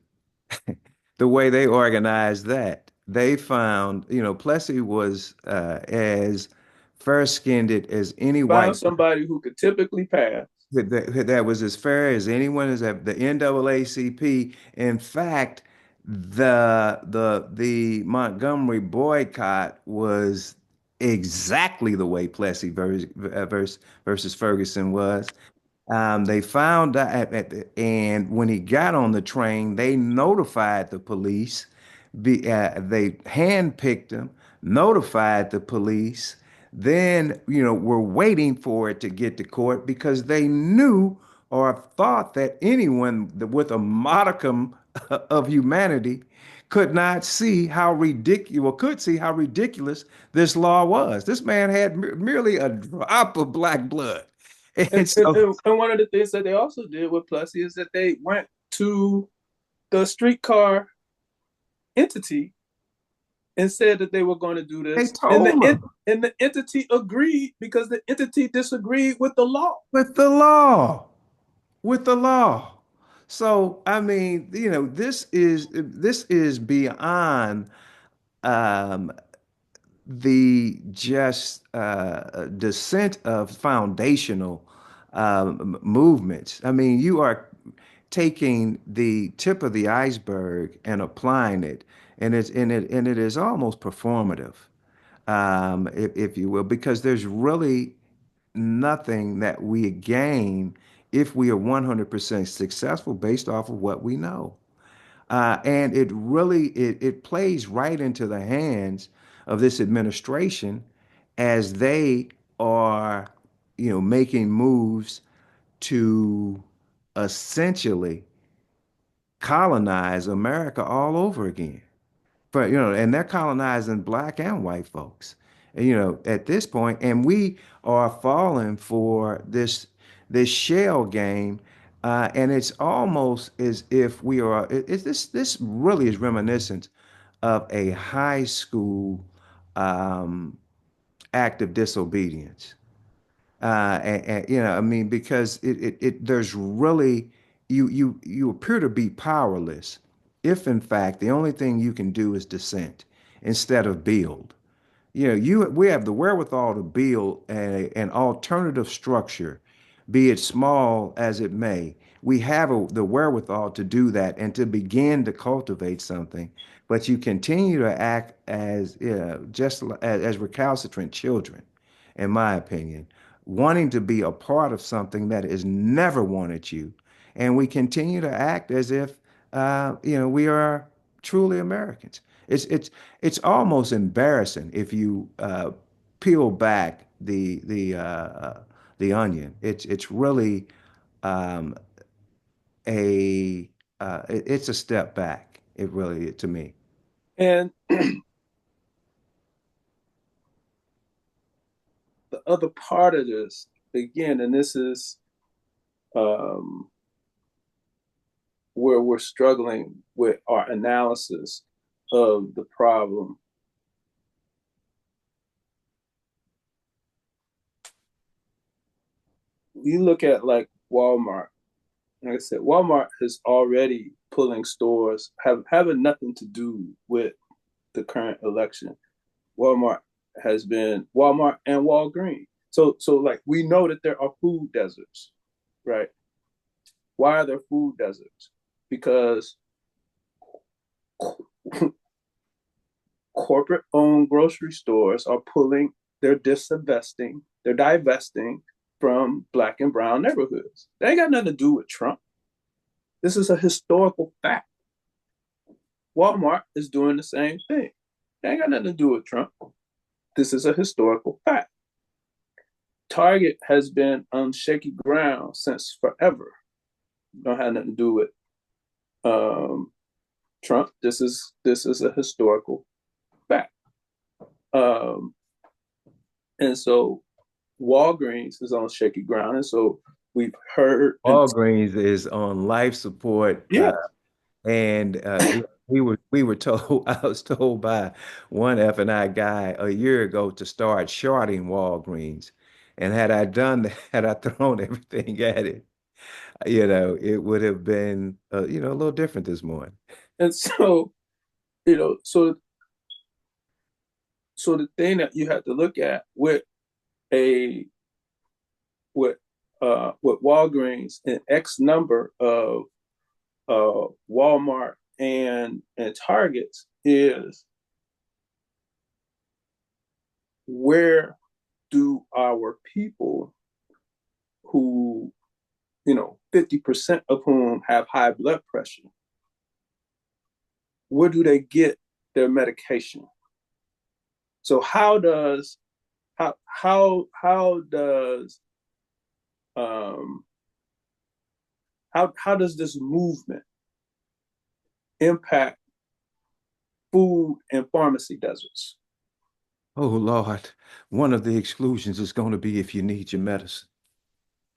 The way they organized that, they found, Plessy was as fair-skinned as any Find white somebody who could typically pass. that was as fair as anyone is at the NAACP. In fact, the Montgomery boycott was exactly the way Plessy versus Ferguson was. They found out, and when he got on the train, they notified the police. They handpicked him, notified the police. Then, were waiting for it to get to court because they knew or thought that anyone with a modicum of humanity could not see how ridiculous, could see how ridiculous this law was. This man had merely a drop of black blood. And And, and, so and one of the things that they also did with Plessy is that they went to the streetcar entity and said that they were going to do they this, told him and the entity agreed because the entity disagreed with the law. with the law, with the law. So I mean, this is beyond um, the just descent of foundational movements. I mean, you are taking the tip of the iceberg and applying it, and it is almost performative, if you will, because there's really nothing that we gain if we are 100% successful based off of what we know. And it plays right into the hands of this administration as they are, making moves to essentially colonize America all over again. But and they're colonizing black and white folks. And, at this point, and we are falling for this shell game, and it's almost as if we are. This really is reminiscent of a high school um, act of disobedience. I mean, because there's really you appear to be powerless if in fact the only thing you can do is dissent instead of build. We have the wherewithal to build an alternative structure, be it small as it may. We have the wherewithal to do that and to begin to cultivate something, but you continue to act as just as recalcitrant children, in my opinion, wanting to be a part of something that has never wanted you, and we continue to act as if we are truly Americans. It's almost embarrassing if you peel back the onion. It's really um, it's a step back. It really to me. And the other part of this, again, and this is um, where we're struggling with our analysis of the problem. You look at like Walmart. Like I said, Walmart is already pulling stores having nothing to do with the current election. Walmart has been Walmart and Walgreens. So like we know that there are food deserts, right? Why are there food deserts? Because corporate owned grocery stores are pulling, they're divesting from black and brown neighborhoods. They ain't got nothing to do with Trump. This is a historical fact. Walmart is doing the same thing. It ain't got nothing to do with Trump. This is a historical fact. Target has been on shaky ground since forever. Don't have nothing to do with um, Trump. This is a historical fact. Um, and so Walgreens is on shaky ground, and so we've heard and Walgreens is on life support, yes, and we were told I was told by one F&I guy a year ago to start shorting Walgreens, and had I done that, had I thrown everything at it, it would have been a little different this morning. and so you know, so so the thing that you have to look at a with with Walgreens and X number of Walmart and Targets is where do our people who 50% of whom have high blood pressure, where do they get their medication? So how does um how does this movement impact food and pharmacy deserts? Oh Lord, one of the exclusions is going to be if you need your medicine.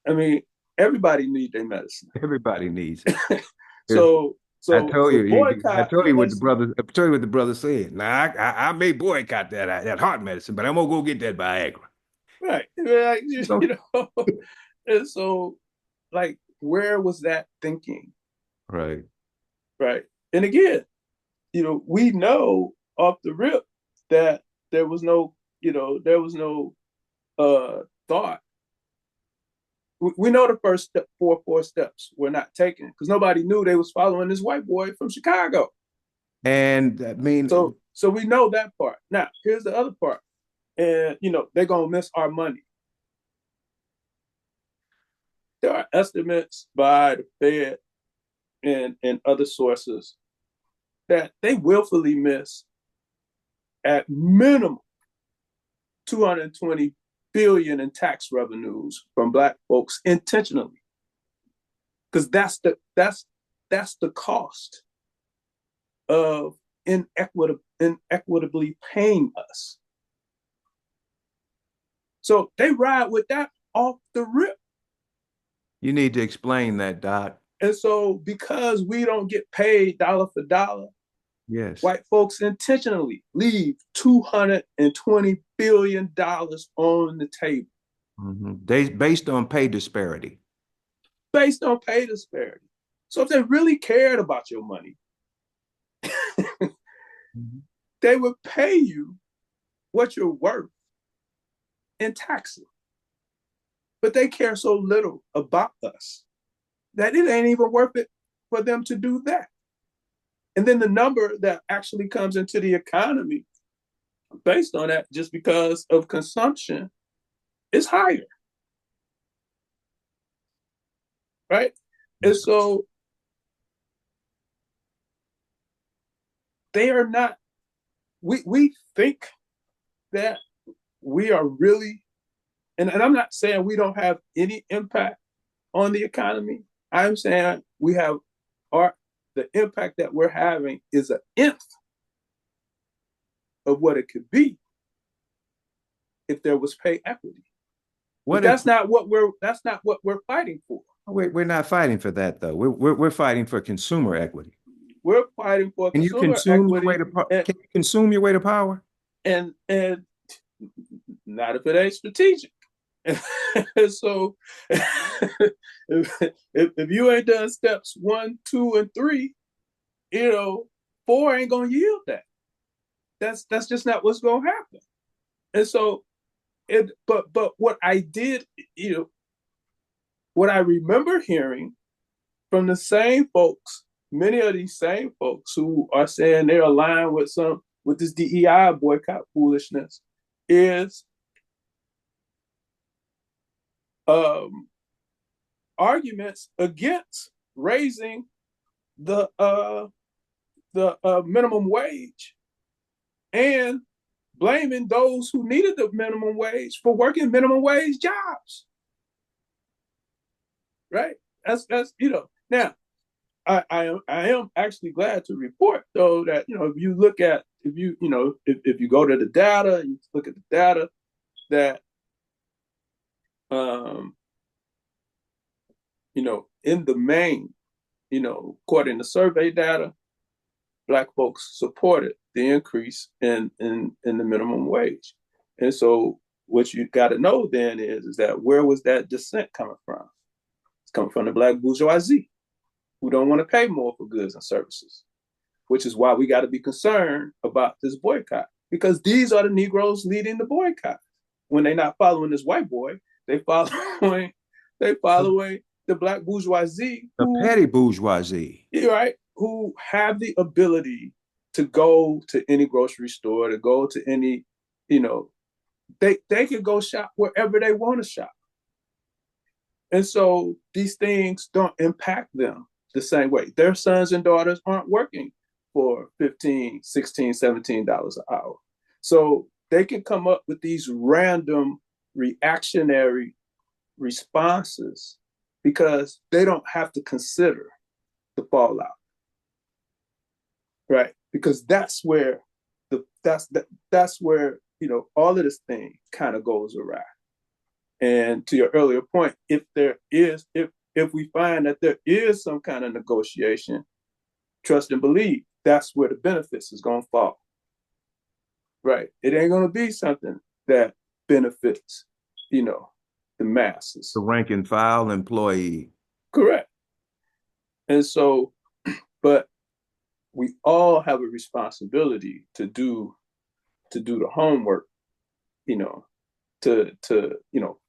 I mean, everybody needs their medicine. Everybody needs it. If So I so told with you, I BoyCott, told you what the medicine, brother, I told you what the brother said. Now I may boycott that heart medicine, but I'm gonna go get that Viagra. right? Like, So, and so like, where was that thinking, right. right? And again, we know off the rip that there was no, thought. We know the first step, four steps were not taken because nobody knew they was following this white boy from Chicago. And I mean, So we know that part. Now, here's the other part. And they're gonna miss our money. There are estimates by the Fed and other sources that they willfully miss at minimum 220 billion in tax revenues from black folks intentionally, because that's the cost of inequitably paying us. So they ride with that off the rip. you need to explain that, Doc. And so because we don't get paid dollar for dollar, Yes. white folks intentionally leave $220 billion on the table They based on pay disparity. based on pay disparity. So if they really cared about your money, Mhm. they would pay you what you're worth in taxes. But they care so little about us that it ain't even worth it for them to do that. And then the number that actually comes into the economy based on that, just because of consumption, is higher, right? And so they are not, we think that we are really, and I'm not saying we don't have any impact on the economy. I'm saying we have our, the impact that we're having is an nth of what it could be if there was pay equity. But What if that's not what we're fighting for. we're not fighting for that though? We're fighting for consumer equity. We're fighting for Can you consumer consume your way equity, to and can you consume your way to power? and not if it ain't strategic. So if you ain't done steps one, two, and three, four ain't gonna yield that. That's just not what's gonna happen. And so but what I did, what I remember hearing from the same folks, many of these same folks who are saying they're aligned with this DEI boycott foolishness, is um, arguments against raising the uh, the minimum wage and blaming those who needed the minimum wage for working minimum wage jobs. Right? That's now I am actually glad to report though that if you look at if you go to the data, you look at the data that um in the main, according to survey data, black folks supported the increase in the minimum wage. And so what you got to know then is that where was that dissent coming from? It's coming from the black bourgeoisie who don't want to pay more for goods and services, which is why we got to be concerned about this boycott, because these are the Negroes leading the boycott. When they're not following this white boy, they following they The, following the black bourgeoisie the who, petty bourgeoisie. right, who have the ability to go to any grocery store, to go to any, you know, they can go shop wherever they want to shop. And so these things don't impact them the same way. Their sons and daughters aren't working for 15, 16, $17 an hour. So they can come up with these random reactionary responses because they don't have to consider the fallout, right? Because that's where all of this thing kind of goes awry. And to your earlier point, if we find that there is some kind of negotiation, trust and believe that's where the benefits is going to fall. Right? It ain't going to be something that benefits, the The masses. rank and file employee. Correct. And so, but we all have a responsibility to do the homework, you know, to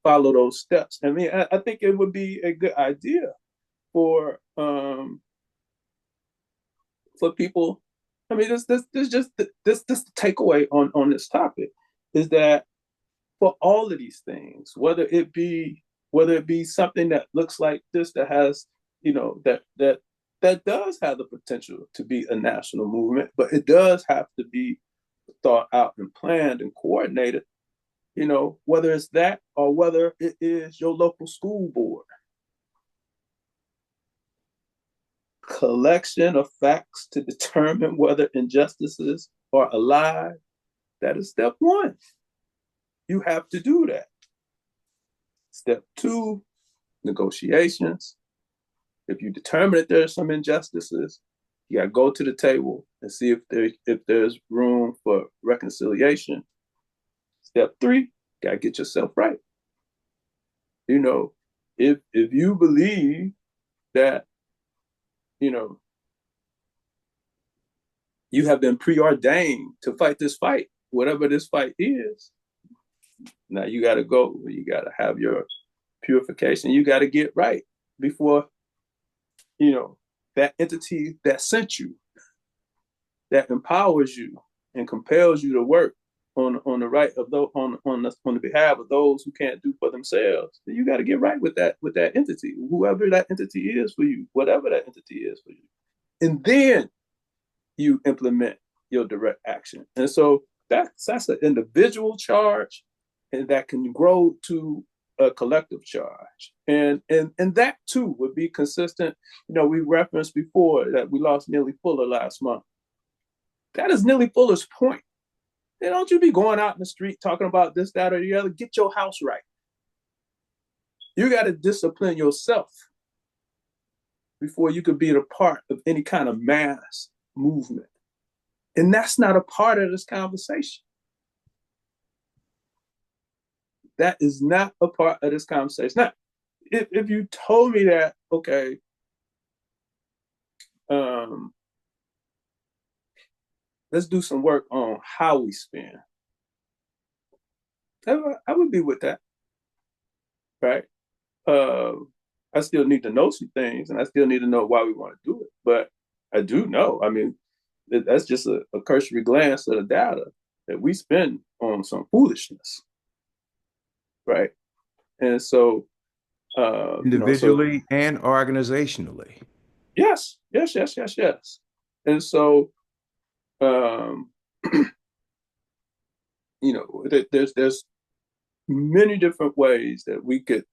follow those steps. I mean, I think it would be a good idea for people. I mean, this just this takeaway on this topic is that for all of these things, whether it be something that looks like this, that has that does have the potential to be a national movement, but it does have to be thought out and planned and coordinated. Whether it's that or whether it is your local school board collection of facts to determine whether injustices are alive. That is step one. You have to do that. Step two, negotiations. If you determine that there's some injustices, you got to go to the table and see if there's room for reconciliation. Step three, got to get yourself right. If you believe that you know you have been preordained to fight this fight, whatever this fight is, now you got to go. You got to have your purification. You got to get right before that entity that sent you, that empowers you and compels you to work on the right of those on the behalf of those who can't do for themselves. You got to get right with that entity, whoever that entity is for you, whatever that entity is for you, and then you implement your direct action. And so that's an individual charge, and that can grow to a collective charge. And that too would be consistent. We referenced before that we lost Neely Fuller last month. That is Neely Fuller's point. Then don't you be going out in the street talking about this, that, or the other. Get your house right. You got to discipline yourself before you could be a part of any kind of mass movement. And that's not a part of this conversation. That is not a part of this conversation. Now, if you told me that, okay, um, let's do some work on how we spend, I would be with that, right? Uh, I still need to know some things, and I still need to know why we want to do it. But I do know. I mean, that's just a cursory glance at the data that we spend on some foolishness, right? And so, so Individually and organizationally. Yes, yes, yes, yes, yes. And so, um, there's many different ways that we could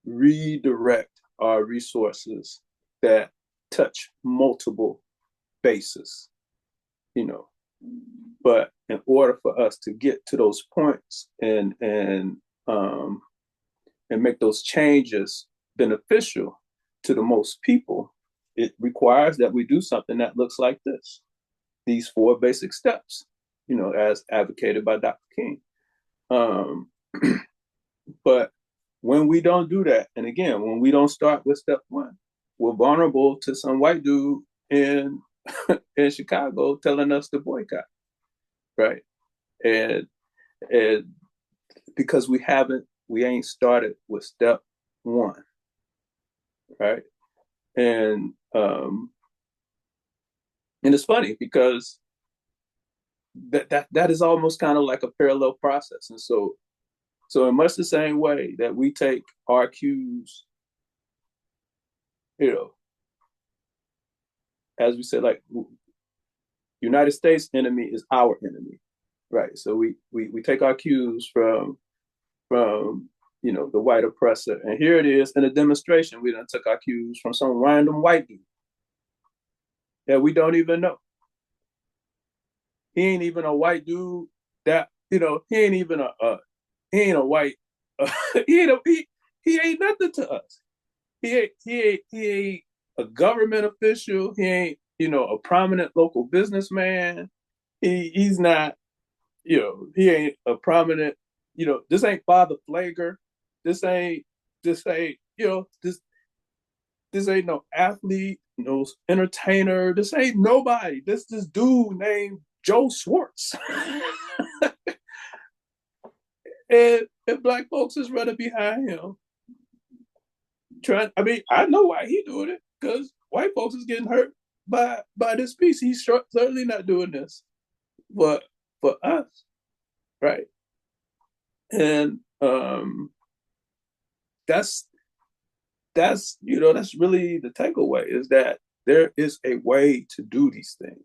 redirect our resources that touch multiple bases, you know. But in order for us to get to those points um, and make those changes beneficial to the most people, it requires that we do something that looks like this. These four basic steps, as advocated by Dr. King. Um, but when we don't do that, and again, when we don't start with step one, we're vulnerable to some white dude in in Chicago telling us to boycott, right? And and because we ain't started with step one, right? And um, and it's funny because that is almost kind of like a parallel process, and so in much the same way that we take our cues, you know, as we said, like United States enemy is our enemy, right? So we take our cues from the white oppressor, and here it is in a demonstration. We done took our cues from some random white dude that we don't even know. He ain't even a white dude that he ain't even he ain't a white he ain't he ain't nothing to us. He ain't a government official. He ain't a prominent local businessman. He's not he ain't a prominent this ain't Father Flager. This ain't this ain't no athlete, no entertainer. This ain't nobody. This dude named Joe Schwartz. and black folks is running behind him. I mean, I know why he doing it, because white folks is getting hurt by this piece. He's certainly not doing this for us, right? And that's that's really the takeaway, is that there is a way to do these things.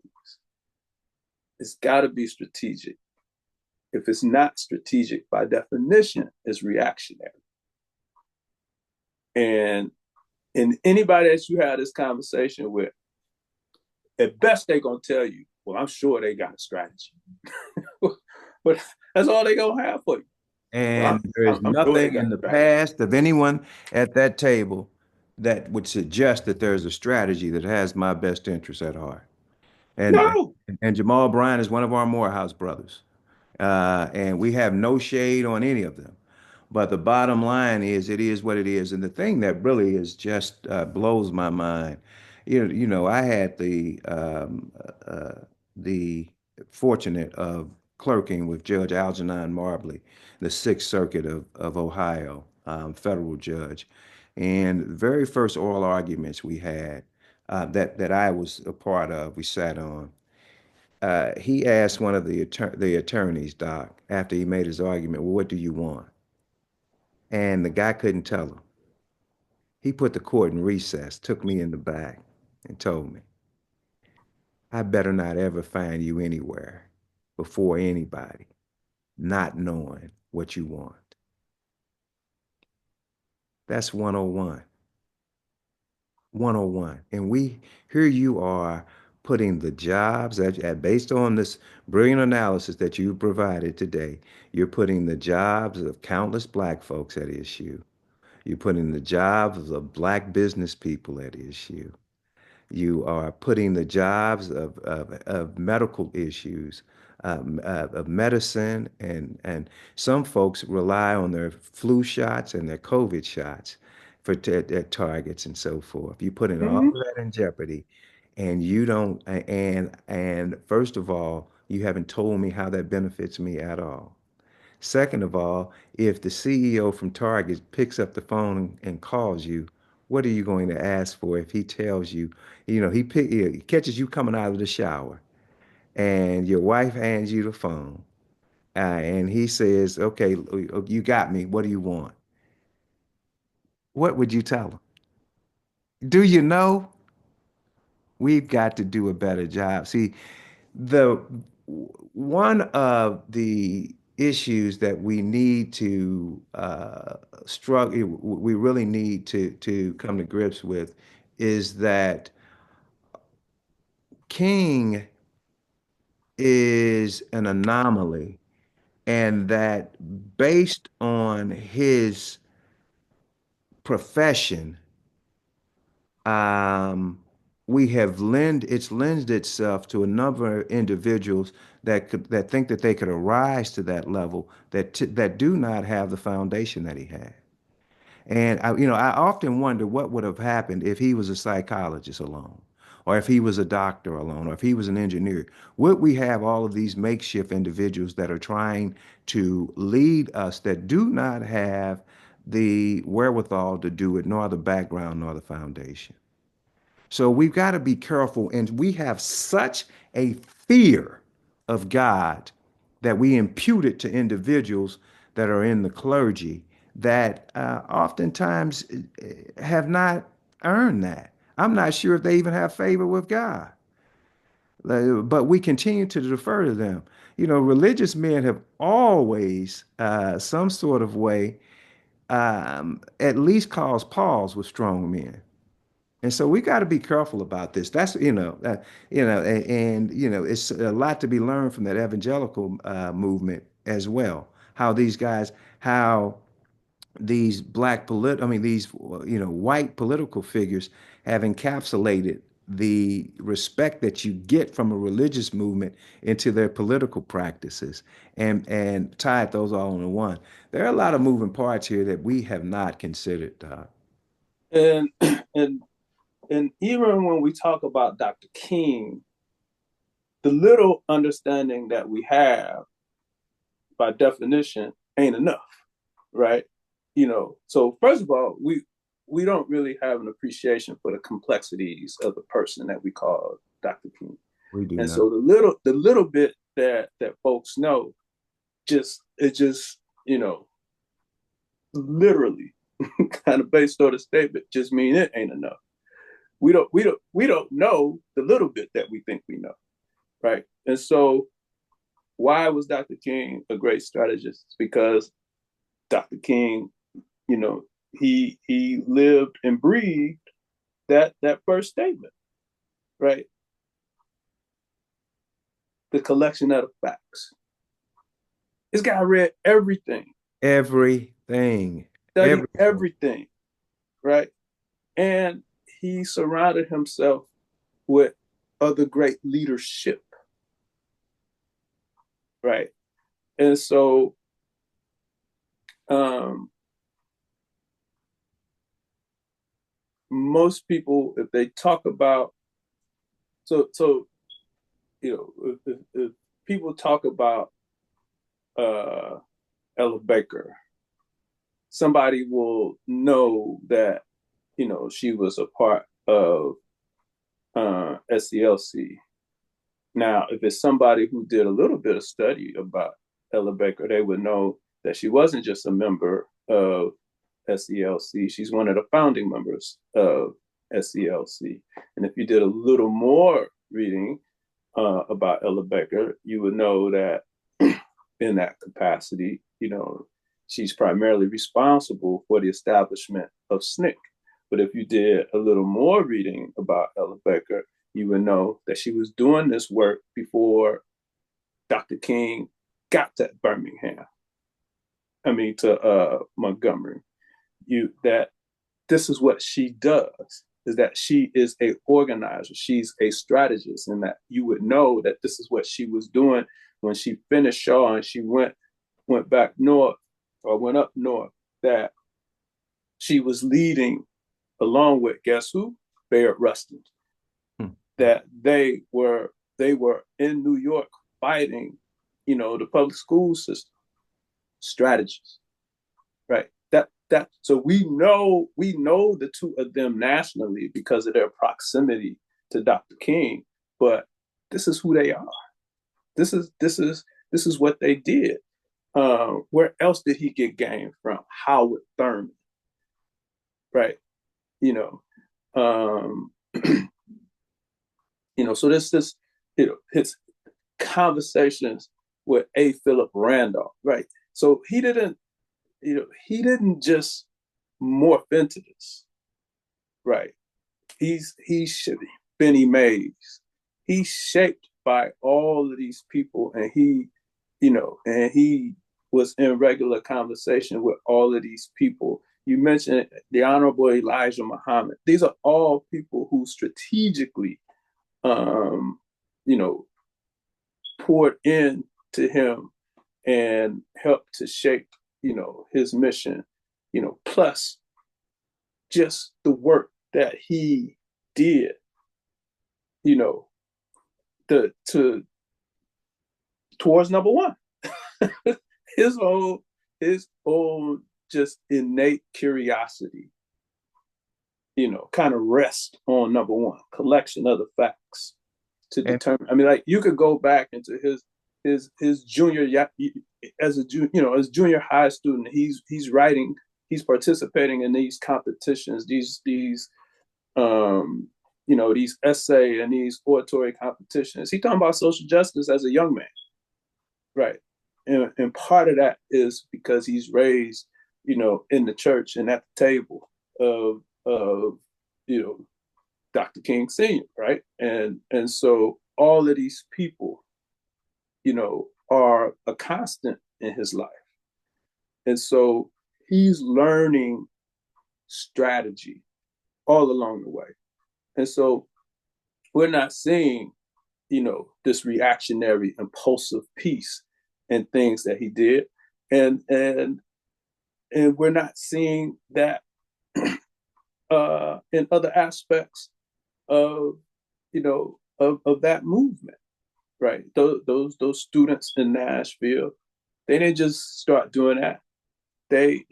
It's got to be strategic. If it's not strategic, by definition, it's reactionary. And anybody that you had this conversation with, at best they're gonna tell you, "Well, I'm sure they got a strategy," but that's all they're gonna have for you. Well, And there is I'm sure they nothing got in a the strategy. past of anyone at that table that would suggest that there's a strategy that has my best interest at heart. And No. and Jamal Bryant is one of our Morehouse brothers. And we have no shade on any of them. But the bottom line is, it is what it is. And the thing that really is just blows my mind, I had the fortunate of clerking with Judge Algernon Marbley, the Sixth Circuit of Ohio, federal judge. And the very first oral arguments we had, that I was a part of, we sat on. He asked one of the attorneys, Doc, after he made his argument, well, what do you want? And the guy couldn't tell him. He put the court in recess, took me in the back, and told me, I better not ever find you anywhere before anybody not knowing what you want. That's 101. 101. And here you are putting the jobs based on this brilliant analysis that you provided today, you're putting the jobs of countless black folks at issue. You're putting the jobs of black business people at issue. You are putting the jobs of medical issues, of medicine, and some folks rely on their flu shots and their COVID shots for their targets and so forth. You're putting all of Mm-hmm. that in jeopardy, and you don't. And first of all, you haven't told me how that benefits me at all. Second of all, if the CEO from Target picks up the phone and calls you, what are you going to ask for if he tells you, he catches you coming out of the shower and your wife hands you the phone, and he says, okay, you got me. What do you want? What would you tell him? Do you know? We've got to do a better job. See, the one of the issues that we need to struggle, we really need to come to grips with, is that King is an anomaly, and that based on his profession, um, we have it's lended itself to a number of individuals that think that they could arise to that level that do not have the foundation that he had. And I often wonder what would have happened if he was a psychologist alone, or if he was a doctor alone, or if he was an engineer. Would we have all of these makeshift individuals that are trying to lead us that do not have the wherewithal to do it, nor the background, nor the foundation? So we've got to be careful, and we have such a fear of God that we impute it to individuals that are in the clergy that oftentimes have not earned that. I'm not sure if they even have favor with God, but we continue to defer to them. Religious men have always, some sort of way, at least caused pause with strong men. And so we got to be careful about this. That's, it's a lot to be learned from that evangelical movement as well. How these I mean, these, white political figures have encapsulated the respect that you get from a religious movement into their political practices and tied those all into one. There are a lot of moving parts here that we have not considered, Doc. And and and even when we talk about Dr. King, the little understanding that we have by definition ain't enough, right? So first of all, we don't really have an appreciation for the complexities of the person that we call Dr. King. We do And not. so the little bit that folks know, just literally kind of based on the statement, just mean it ain't enough. We don't know the little bit that we think we know, right? And so why was Dr. King a great strategist? Because Dr. King, you know, he lived and breathed that first statement, right? The collection of the facts. This guy read everything, Everything. studied Everything. everything, right? And he surrounded himself with other great leadership, right? And so um, most people, if they talk about, so if people talk about uh, Ella Baker, somebody will know that she was a part of SCLC. Now, if it's somebody who did a little bit of study about Ella Baker, they would know that she wasn't just a member of SCLC. She's one of the founding members of SCLC. And if you did a little more reading about Ella Baker, you would know that in that capacity, she's primarily responsible for the establishment of SNCC. But if you did a little more reading about Ella Baker, you would know that she was doing this work before Dr. King got to Birmingham. I mean, to Montgomery. That this is what she does, is that she is a organizer, she's a strategist, and that you would know that this is what she was doing when she finished Shaw and she went back north, or went up north, that she was leading along with, guess who? Bayard Rustin. Hmm. That they were in New York fighting, the public school system, strategists, right? That so we know the two of them nationally because of their proximity to Dr. King, but this is who they are. This is what they did. Where else did he get game from? Howard Thurman, right? You know, um, So this his conversations with A. Philip Randolph, right? So he didn't just morph into this, right? He's Benny Mays. He's shaped by all of these people, and he was in regular conversation with all of these people. You mentioned the Honorable Elijah Muhammad. These are all people who strategically, um, you know, poured in to him and helped to shape, his mission. Plus just the work that he did, you know, to towards number one. his own his own just innate curiosity, kind of rest on number one, collection of the facts to And determine. I mean, like you could go back into his junior as junior high student. He's writing, he's participating in these competitions, um these essay and these oratory competitions. He's talking about social justice as a young man, right? And part of that is because he's raised, in the church and at the table of Dr. King Sr., right? And so all of these people, are a constant in his life. And so he's learning strategy all along the way. And so we're not seeing, this reactionary, impulsive piece and things that he did. And we're not seeing that in other aspects of, of that movement, right? Those students in Nashville, they didn't just start doing that. They,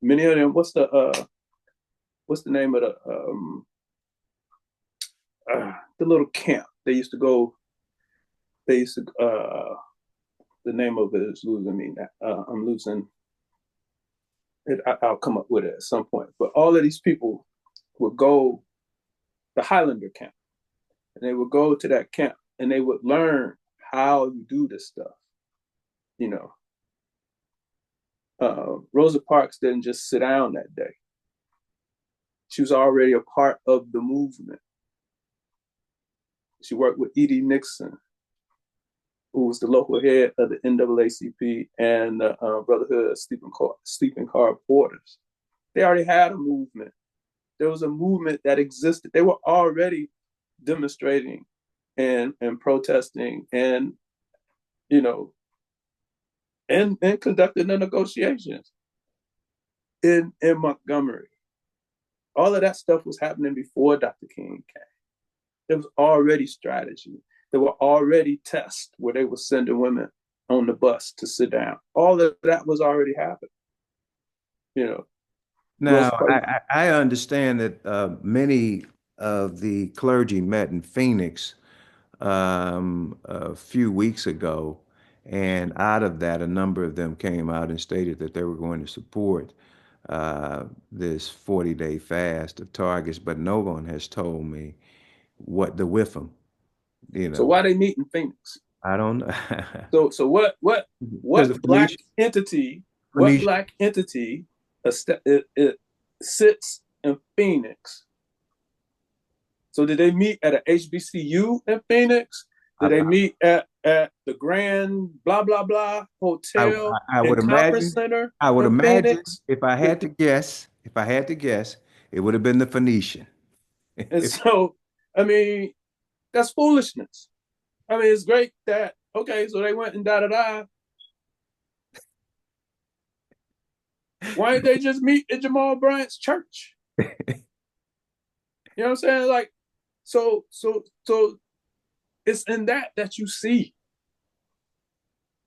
many of them, what's the name of the little camp they used to go? They used to the name of it is losing me. I'm losing it. I'll come up with it at some point. But all of these people would go the Highlander camp, and they would go to that camp, and they would learn how you do this stuff. You know, Rosa Parks didn't just sit down that day. She was already a part of the movement. She worked with Edie Nixon, who was the local head of the NAACP and the Brotherhood of Sleeping Car Porters. They already had a movement. There was a movement that existed. They were already demonstrating and protesting and, you know, and conducting the negotiations in Montgomery. All of that stuff was happening before Dr. King came. There was already strategy. There were already tests where they were sending women on the bus to sit down. All of that was already happening. You know, now Rosa Parks. I understand that many of the clergy met in Phoenix a few weeks ago, and out of that, a number of them came out and stated that they were going to support this 40-day fast of targets, but no one has told me what the with them, you So know. why they meet in Phoenix? I don't know. So Because the what black entity what Phoenician, black entity it sits in Phoenix? So did they meet at a HBCU in Phoenix? I, Did they I, meet at the Grand blah blah blah hotel I and would conference imagine, center I would in imagine Phoenix? if I had to guess, it would have been the Phoenician. And so, I mean, that's foolishness. I mean, it's great that okay, so they went and da da da. Why didn't they just meet at Jamal Bryant's church? You know what I'm saying? Like, so it's in that you see,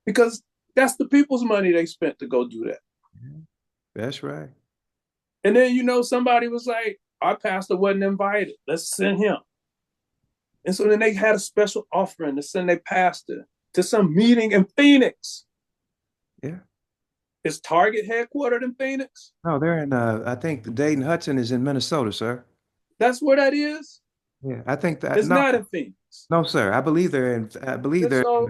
because that's the people's money they spent to go do that. That's right. And then somebody was like, our pastor wasn't invited. Let's send him. And so then they had a special offering to send their pastor to some meeting in Phoenix. Yeah. Is Target headquartered in Phoenix? No, they're in I think Dayton Hudson is in Minnesota, sir. That's where that is. Yeah, I think that It's no, not in Phoenix. no, sir. I believe And they're in so,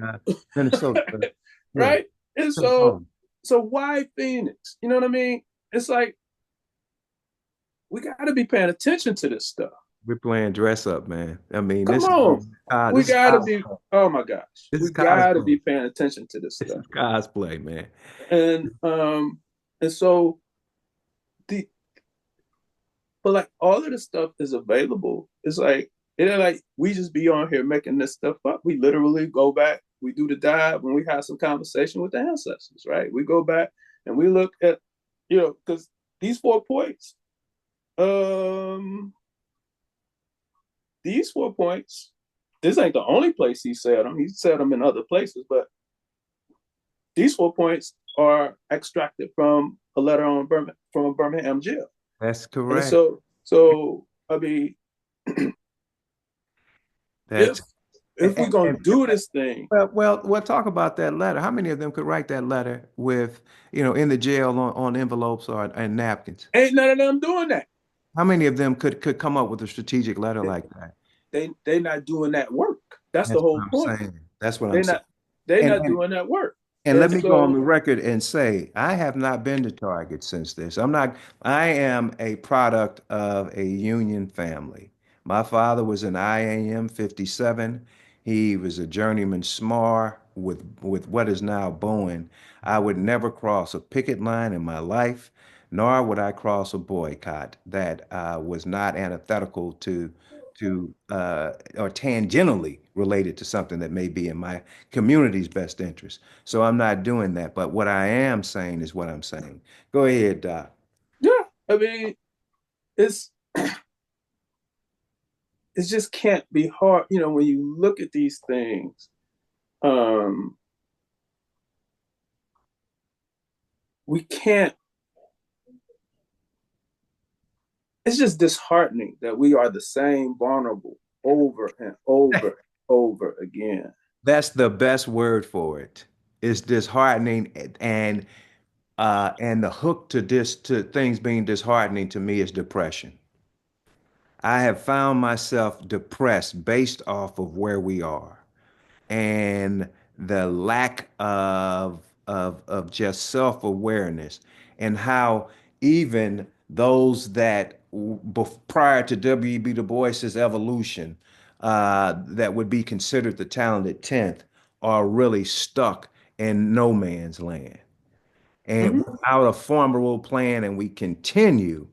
Minnesota. But yeah, right? And so, Minnesota. so why Phoenix? You know what I mean? It's like we got to be paying attention to this stuff. We're playing dress up, man. I mean, Come on, we this is got to be. Oh my gosh, this is we got to be cosplay. paying attention to this This stuff. is cosplay, man. And and so the but like all of this stuff is available. It's like it ain't like we just be on here making this stuff up. We literally go back, we do the dive, and we have some conversation with the ancestors, right? We go back and we look at, because these 4 points, um, these 4 points, this ain't the only place he said them. He said them in other places, but these 4 points are extracted from a letter from a Birmingham jail. That's And correct. so I mean, That's if if we're gonna and do this thing, we'll talk about that letter. How many of them could write that letter with, in the jail on envelopes or and napkins? ain't none of them doing that. How many of them could come up with a strategic letter They like that? they not doing that work. That's the That's what whole I'm point. saying. That's what They I'm saying. not they And not and doing that work. And let And me go on so the record and say, I have not been to Target since this. I am a product of a union family. My father was an IAM 57. He was a journeyman SMAR with what is now Boeing. I would never cross a picket line in my life, nor would I cross a boycott that was not antithetical to or tangentially related to something that may be in my community's best interest. So I'm not doing that. But what I am saying is what I'm saying. Go ahead, Doc. yeah, I mean, it's it just can't be hard. When you look at these things, um, we can't. It's just disheartening that we are the same vulnerable over and over and over again. That's the best word for it. It's disheartening, and the hook to things being disheartening to me is depression. I have found myself depressed based off of where we are and the lack of just self-awareness and how even those that prior to W.E.B. Du Bois's evolution that would be considered the talented 10th are really stuck in no man's land and Mm-hmm. without a formidable plan, and we continue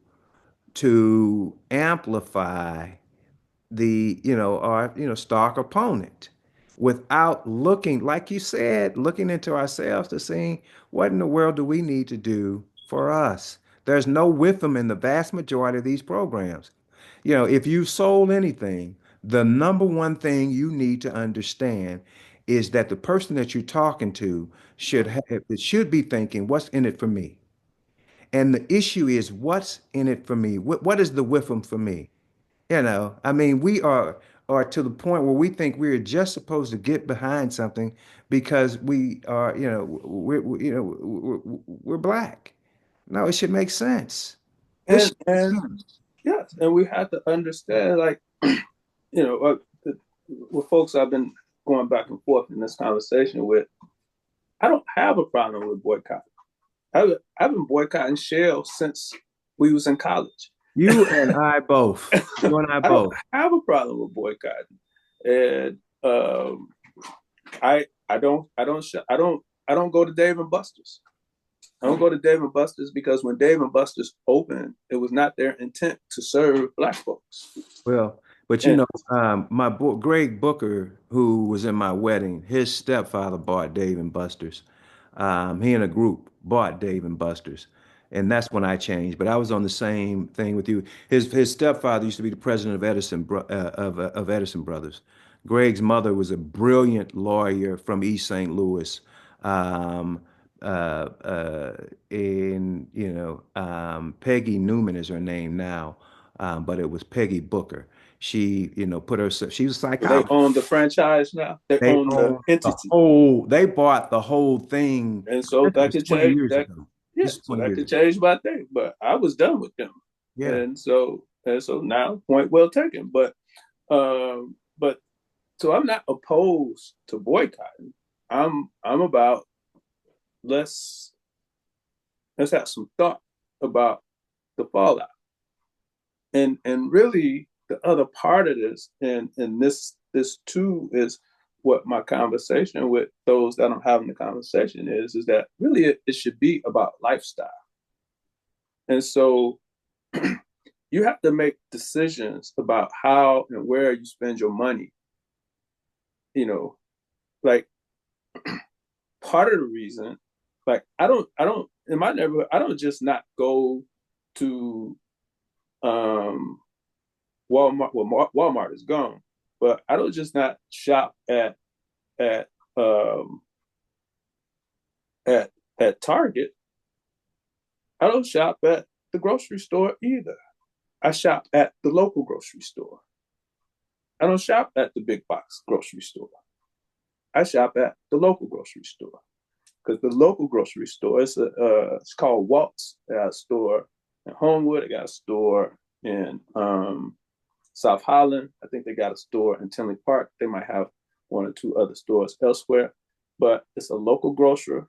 to amplify our stark opponent without looking, like you said, looking into ourselves to see what in the world do we need to do for us. There's no them in the vast majority of these programs. If you sold anything, the number one thing you need to understand is that the person that you're talking to should be thinking, what's in it for me? And the issue is, what's in it for me? What is the them for me? I mean, we are to the point where we think we're just supposed to get behind something because we are, we're black. No, it should make sense. It And should make and sense. yes, and we have to understand, like, with folks I've been going back and forth in this conversation with, I don't have a problem with boycott. I've been boycotting Shell since we was in college. You and I both. You and I I don't both. have a problem with boycotting, and I don't go to Dave and Buster's. I don't go to Dave and Buster's because when Dave and Buster's opened, it was not their intent to serve black folks. Well, but And my boy Greg Booker, who was in my wedding, his stepfather bought Dave and Buster's. He and a group bought Dave and Buster's, and that's when I changed. But I was on the same thing with you. His stepfather used to be the president of Edison Brothers. Greg's mother was a brilliant lawyer from East St. Louis. Um, and Peggy Newman is her name now, but it was Peggy Booker. She, put herself. She was a they psychologist. own the franchise now. They They own the own the entity. whole. They bought the whole thing. And so This that was could 20 change years that. ago. Yeah, This is so 20 that years could ago. change my thing. But I was done with them. Yeah. And so now, point well taken. But But so I'm not opposed to boycotting. I'm about let's let's have some thought about the fallout. And really the other part of this, and this too is what my conversation with those that I'm having the conversation is that really it should be about lifestyle. And so you have to make decisions about how and where you spend your money. You know, like part of the reason, like I don't in my neighborhood, I don't just not go to um Walmart. Well, Walmart is gone, but I don't just not shop at um at at Target. I don't shop at the grocery store either. I shop at the local grocery store. I don't shop at the big box grocery store. I shop at the local grocery store because the local grocery store it's called Walt's. They got a store in Homewood. They got a store in South Holland. I think they got a store in Tinley Park. They might have one or two other stores elsewhere, but it's a local grocer.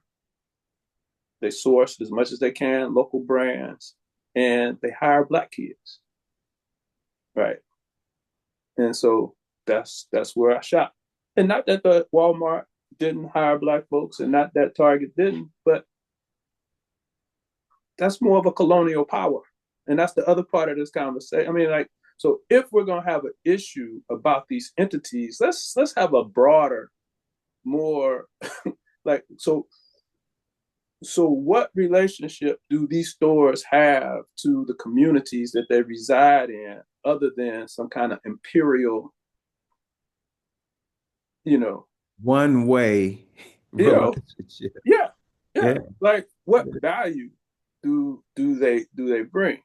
They source as much as they can, local brands, and they hire black kids, right? And so that's where I shop. And not that the Walmart didn't hire black folks, and not that Target didn't, but that's more of a colonial power, and that's the other part of this conversation. I mean, like, so if we're gonna have an issue about these entities, let's have a broader, more like so what relationship do these stores have to the communities that they reside in other than some kind of imperial, you know, One way you know, relationship. yeah, yeah. Yeah. Like what value do they bring?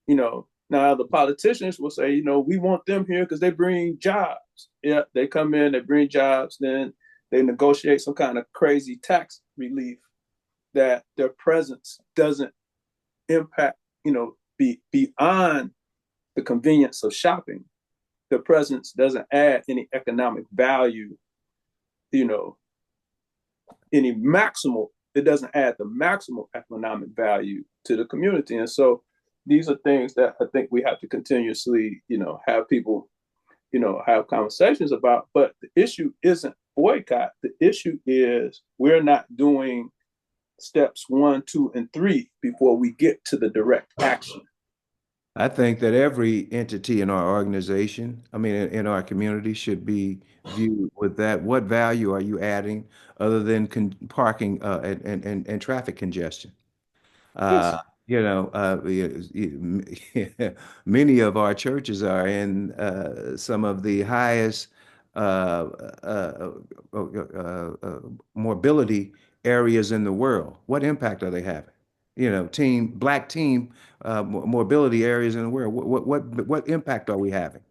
You know, now the politicians will say, we want them here because they bring jobs. Yeah, they come in, they bring jobs, then they negotiate some kind of crazy tax relief that their presence doesn't impact, be beyond the convenience of shopping. Their presence doesn't add any economic value, you know, any maximal, it doesn't add the maximal economic value to the community. And so these are things that I think we have to continuously, have people, have conversations about. But the issue isn't boycott. The issue is we're not doing steps 1, 2, and 3 before we get to the direct action. I think that every entity in our organization, I mean, in our community, should be viewed with that. What value are you adding other than parking and traffic congestion? Yes. Uh, many of our churches are in some of the highest uh, uh, mobility areas in the world. What impact are they having? Black team mobility areas in the world. What impact are we having?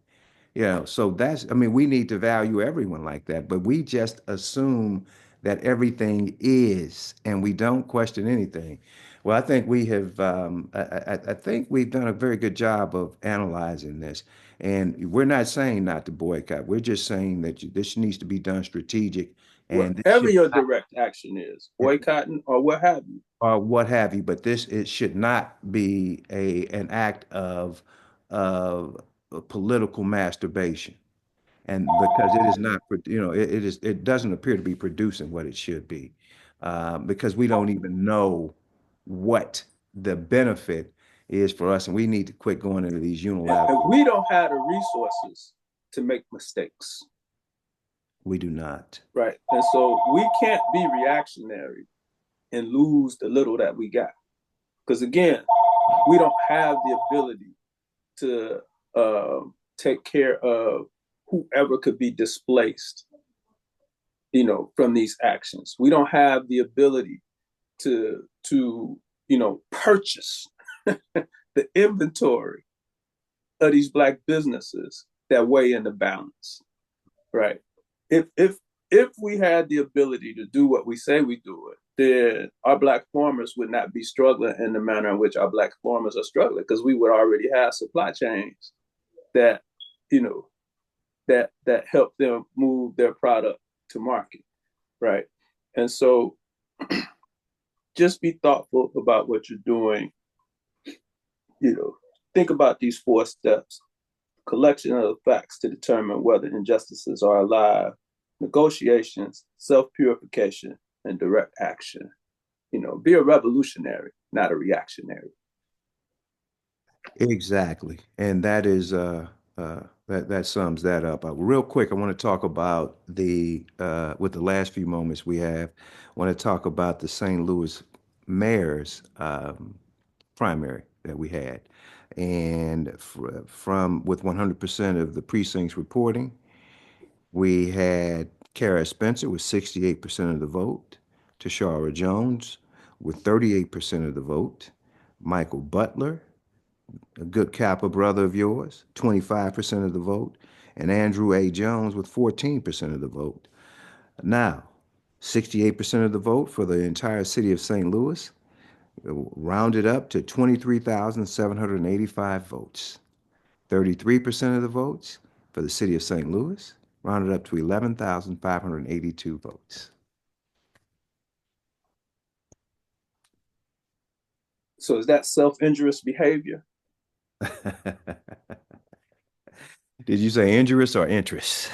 So I mean, we need to value everyone like that, but we just assume that everything is, and we don't question anything. Well, I think I think we've done a very good job of analyzing this, and we're not saying not to boycott. We're just saying that this needs to be done strategic, and this Whatever should your not, direct action is, boycotting or what have you. or what have you, but it should not be an act of political masturbation. And because it is not, it doesn't appear to be producing what it should be, because we don't even know what the benefit is for us, and we need to quit going into these And unilateral. we don't have the resources to make mistakes, We do not. right? And so we can't be reactionary and lose the little that we got. Because again, we don't have the ability to take care of whoever could be displaced, from these actions. We don't have the ability to purchase the inventory of these black businesses that weigh in the balance, right? If we had the ability to do what we say we do it, then our black farmers would not be struggling in the manner in which our black farmers are struggling because we would already have supply chains that, you know, that help them move their product to market, right? And so just be thoughtful about what you're doing. Think about these 4 steps: collection of the facts to determine whether injustices are alive, negotiations, self-purification, and direct action. Be a revolutionary, not a reactionary. Exactly. And that is that sums that up. Real quick, I want to talk about the with the last few moments we have, I want to talk about the St. Louis mayor's primary that we had. And from with 100% of the precincts reporting, we had Kara Spencer with 68% of the vote, Tashara Jones with 38% of the vote, Michael Butler, a good Kappa brother of yours, 25% of the vote, and Andrew A. Jones with 14% of the vote. Now, 68% of the vote for the entire city of St. Louis, rounded up to 23,785 votes. 33% of the votes for the city of St. Louis, rounded up to 11,582 votes. So is that self-injurious behavior? Did you say injurious or interest?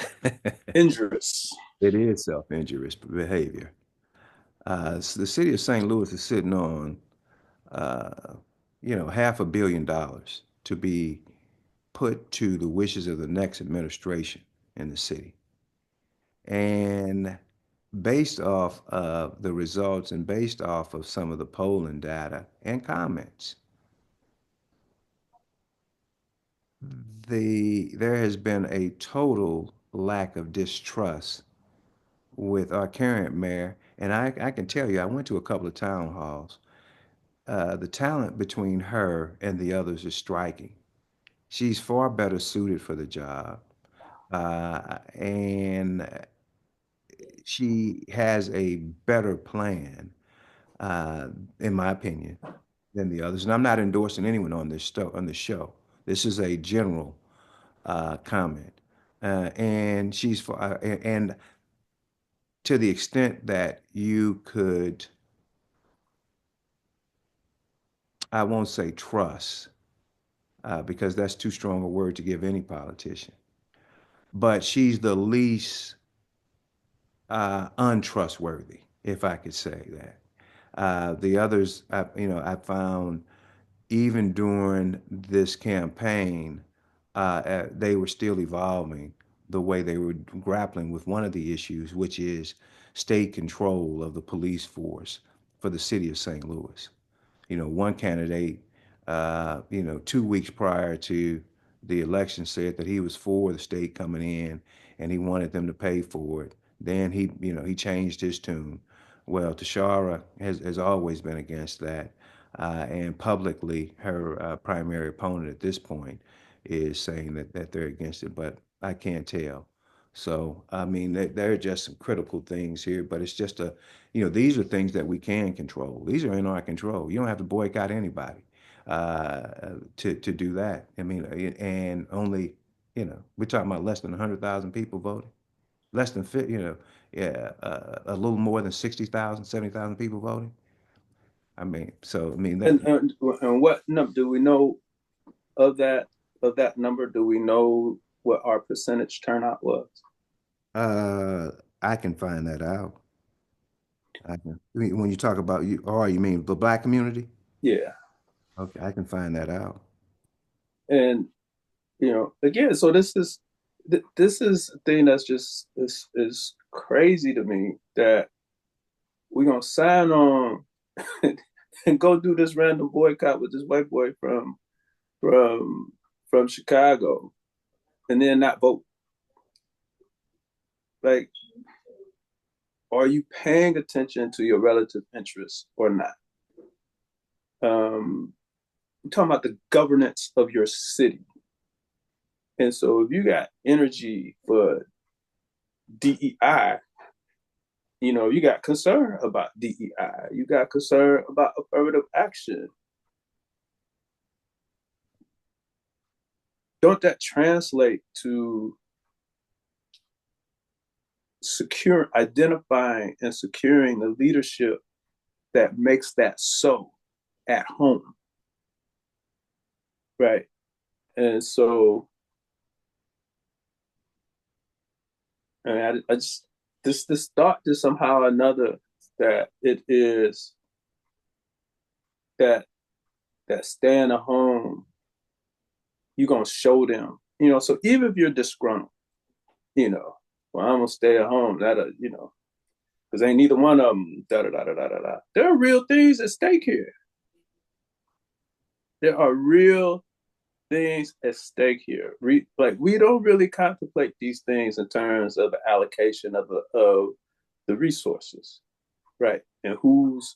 Injurious. It is self-injurious behavior. The city of St. Louis is sitting on, uh, $500 million to be put to the wishes of the next administration in the city. And based off of the results and based off of some of the polling data and comments, there has been a total lack of distrust with our current mayor. And I can tell you, I went to a couple of town halls. The talent between her and the others is striking. She's far better suited for the job. And she has a better plan, uh, in my opinion, than the others. And I'm not endorsing anyone on this show. This is a general comment. And and to the extent that you could, I won't say trust, because that's too strong a word to give any politician. But she's the least untrustworthy, if I could say that. The others, I found even during this campaign, they were still evolving the way they were grappling with one of the issues, which is state control of the police force for the city of St. Louis. One candidate, 2 weeks prior to the election said that he was for the state coming in and he wanted them to pay for it. Then he changed his tune. Well, Tashara has always been against that. And publicly, her primary opponent at this point is saying that they're against it, but I can't tell. So, I mean, there are just some critical things here, but it's just these are things that we can control. These are in our control. You don't have to boycott anybody to do that. I mean, and only, we're talking about less than 100,000 people voting, less than, yeah, a little more than 60,000, 70,000 people voting. I mean, so, I mean, that, And what number do we know of that number? Do we know what our percentage turnout was? uh, I can find that out. When you talk about you mean the black community? Yeah. Okay, I can find that out. And again, so this is a thing that's just is crazy to me, that we're gonna sign on and go do this random boycott with this white boy from from Chicago, and then not vote. Like, are you paying attention to your relative interests or not? I'm talking about the governance of your city. And so if you got energy for DEI, you got concern about DEI, you got concern about affirmative action. Don't that translate to identifying and securing the leadership that makes that so at home, right? And so, I just this thought just somehow or another that it is that staying at home, you're gonna show them, So even if you're disgruntled, well, I'm gonna stay at home. Because ain't neither one of them. Da da da da da da. There are real things at stake here. There are real things at stake here. Like we don't really contemplate these things in terms of the allocation of the resources, right? And who's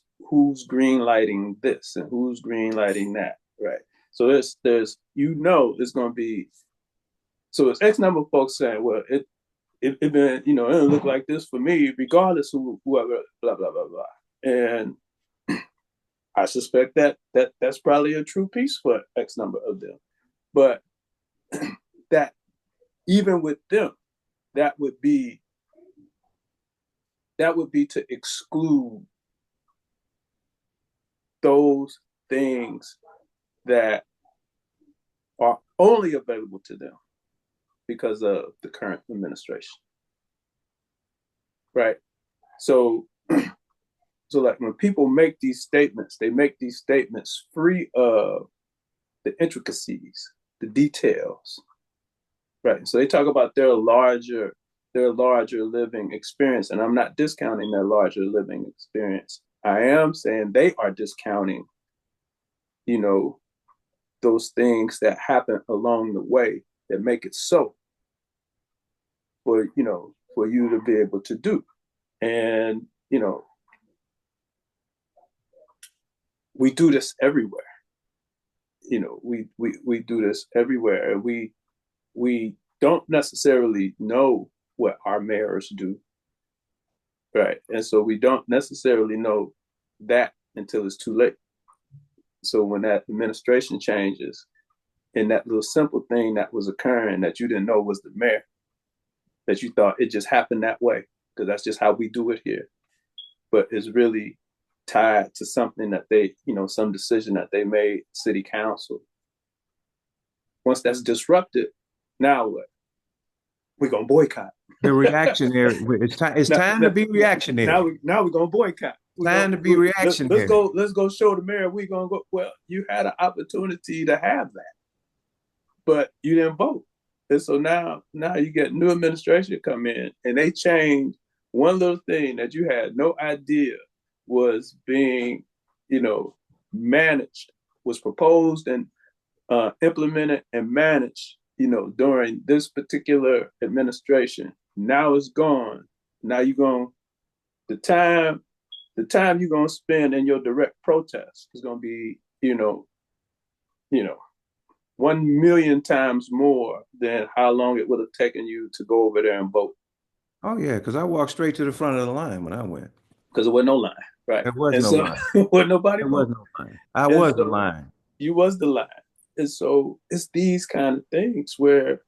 green lighting this and who's green lighting that, right? So there's it's going to be, so it's X number of folks saying, well, it been, it don't look like this for me, regardless of whoever, blah blah blah blah. And I suspect that's probably a true piece for X number of them. But that even with them, that would be to exclude those things that are only available to them because of the current administration, right? So, so like when people make these statements, they make these statements free of the intricacies, the details, right? So they talk about their larger living experience, and I'm not discounting their larger living experience. I am saying they are discounting, you know, those things that happen along the way that make it so for you to be able to do. And we do this everywhere. We do this everywhere, and we don't necessarily know what our mayors do, right? And so we don't necessarily know that until it's too late. So when that administration changes, and that little simple thing that was occurring that you didn't know was the mayor, that you thought it just happened that way because that's just how we do it here, but it's really tied to something that some decision that they made, city council. Once that's disrupted, now what? We're gonna boycott. The reactionary. It's now, time to now, be reactionary. now we're gonna boycott. Time to be Let's reactionary. go. Let's go show the mayor we're gonna go. Well, you had an opportunity to have that, but you didn't vote. And so now you get new administration come in, and they change one little thing that you had no idea was being, managed, was proposed and implemented and managed, during this particular administration. Now it's gone. Now you're going the time you're gonna spend in your direct protest is gonna be, you know, 1 million times more than how long it would have taken you to go over there and vote. Oh yeah, because I walked straight to the front of the line when I went. Because there was no line, right? There was And no so line. wasn't nobody There was vote. no line. I And was the so line. you was the line. And so it's these kind of things where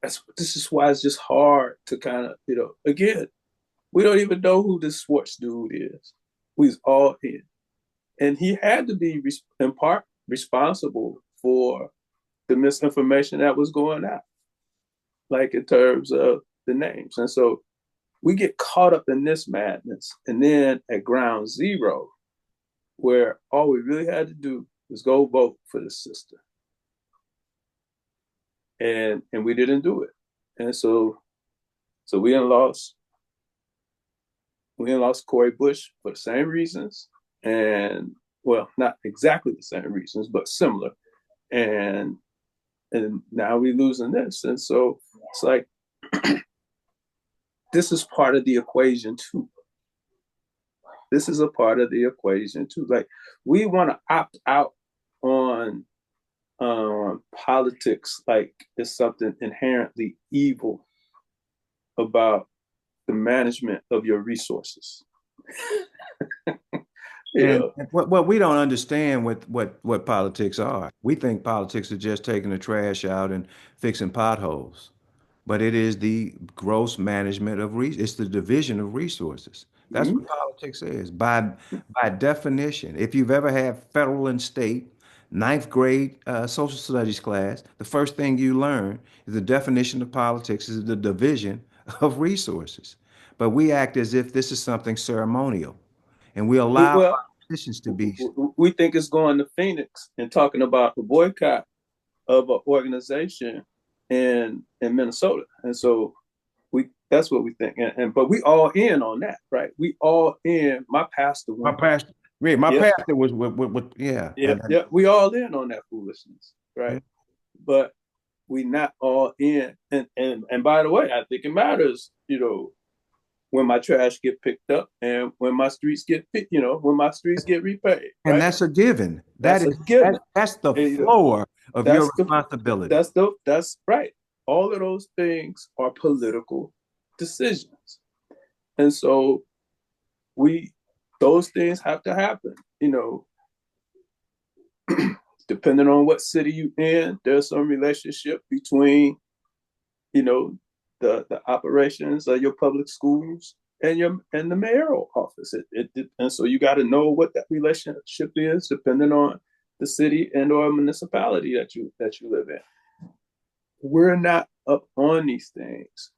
this is why it's just hard to kind of, again, we don't even know who this Schwartz dude is. We's all in. And he had to be in part responsible for the misinformation that was going out, like in terms of the names. And so we get caught up in this madness. And then at ground zero, where all we really had to do was go vote for the sister. And we didn't do it. And so we lost Cori Bush for the same reasons. And well, not exactly the same reasons, but similar. And now we're losing this. And so it's like this is part of the equation too. This is a part of the equation too. Like we want to opt out on politics like it's something inherently evil about the management of your resources. And Yeah. what we don't understand what politics are. We think politics are just taking the trash out and fixing potholes. but it is the gross management of it's the division of resources. That's Mhm. what politics is. By definition, if you've ever had federal and state ninth grade social studies class, the first thing you learn is the definition of politics is the division of resources. But we act as if this is something ceremonial, and we allow Well, politicians to be. we think it's going to Phoenix and talking about the boycott of an organization in Minnesota, and so we that's what we think, and but we all in on that, right? We all in. My pastor My went, pastor, yeah, my yep, pastor was yeah, yep, yep. We all in on that foolishness, right? and But we not all in, and by the way, I think it matters, when my trash get picked up and when my streets get when my streets get repaid, and right? that's a given. That's a That's the and, floor of your that's the responsibility. that's right. All of those things are political decisions, and so we those things have to happen. Depending on what city you in, there's some relationship between you know the operations of your public schools and the mayoral office. And so you got to know what that relationship is, depending on the city and or municipality that you live in. We're not up on these things,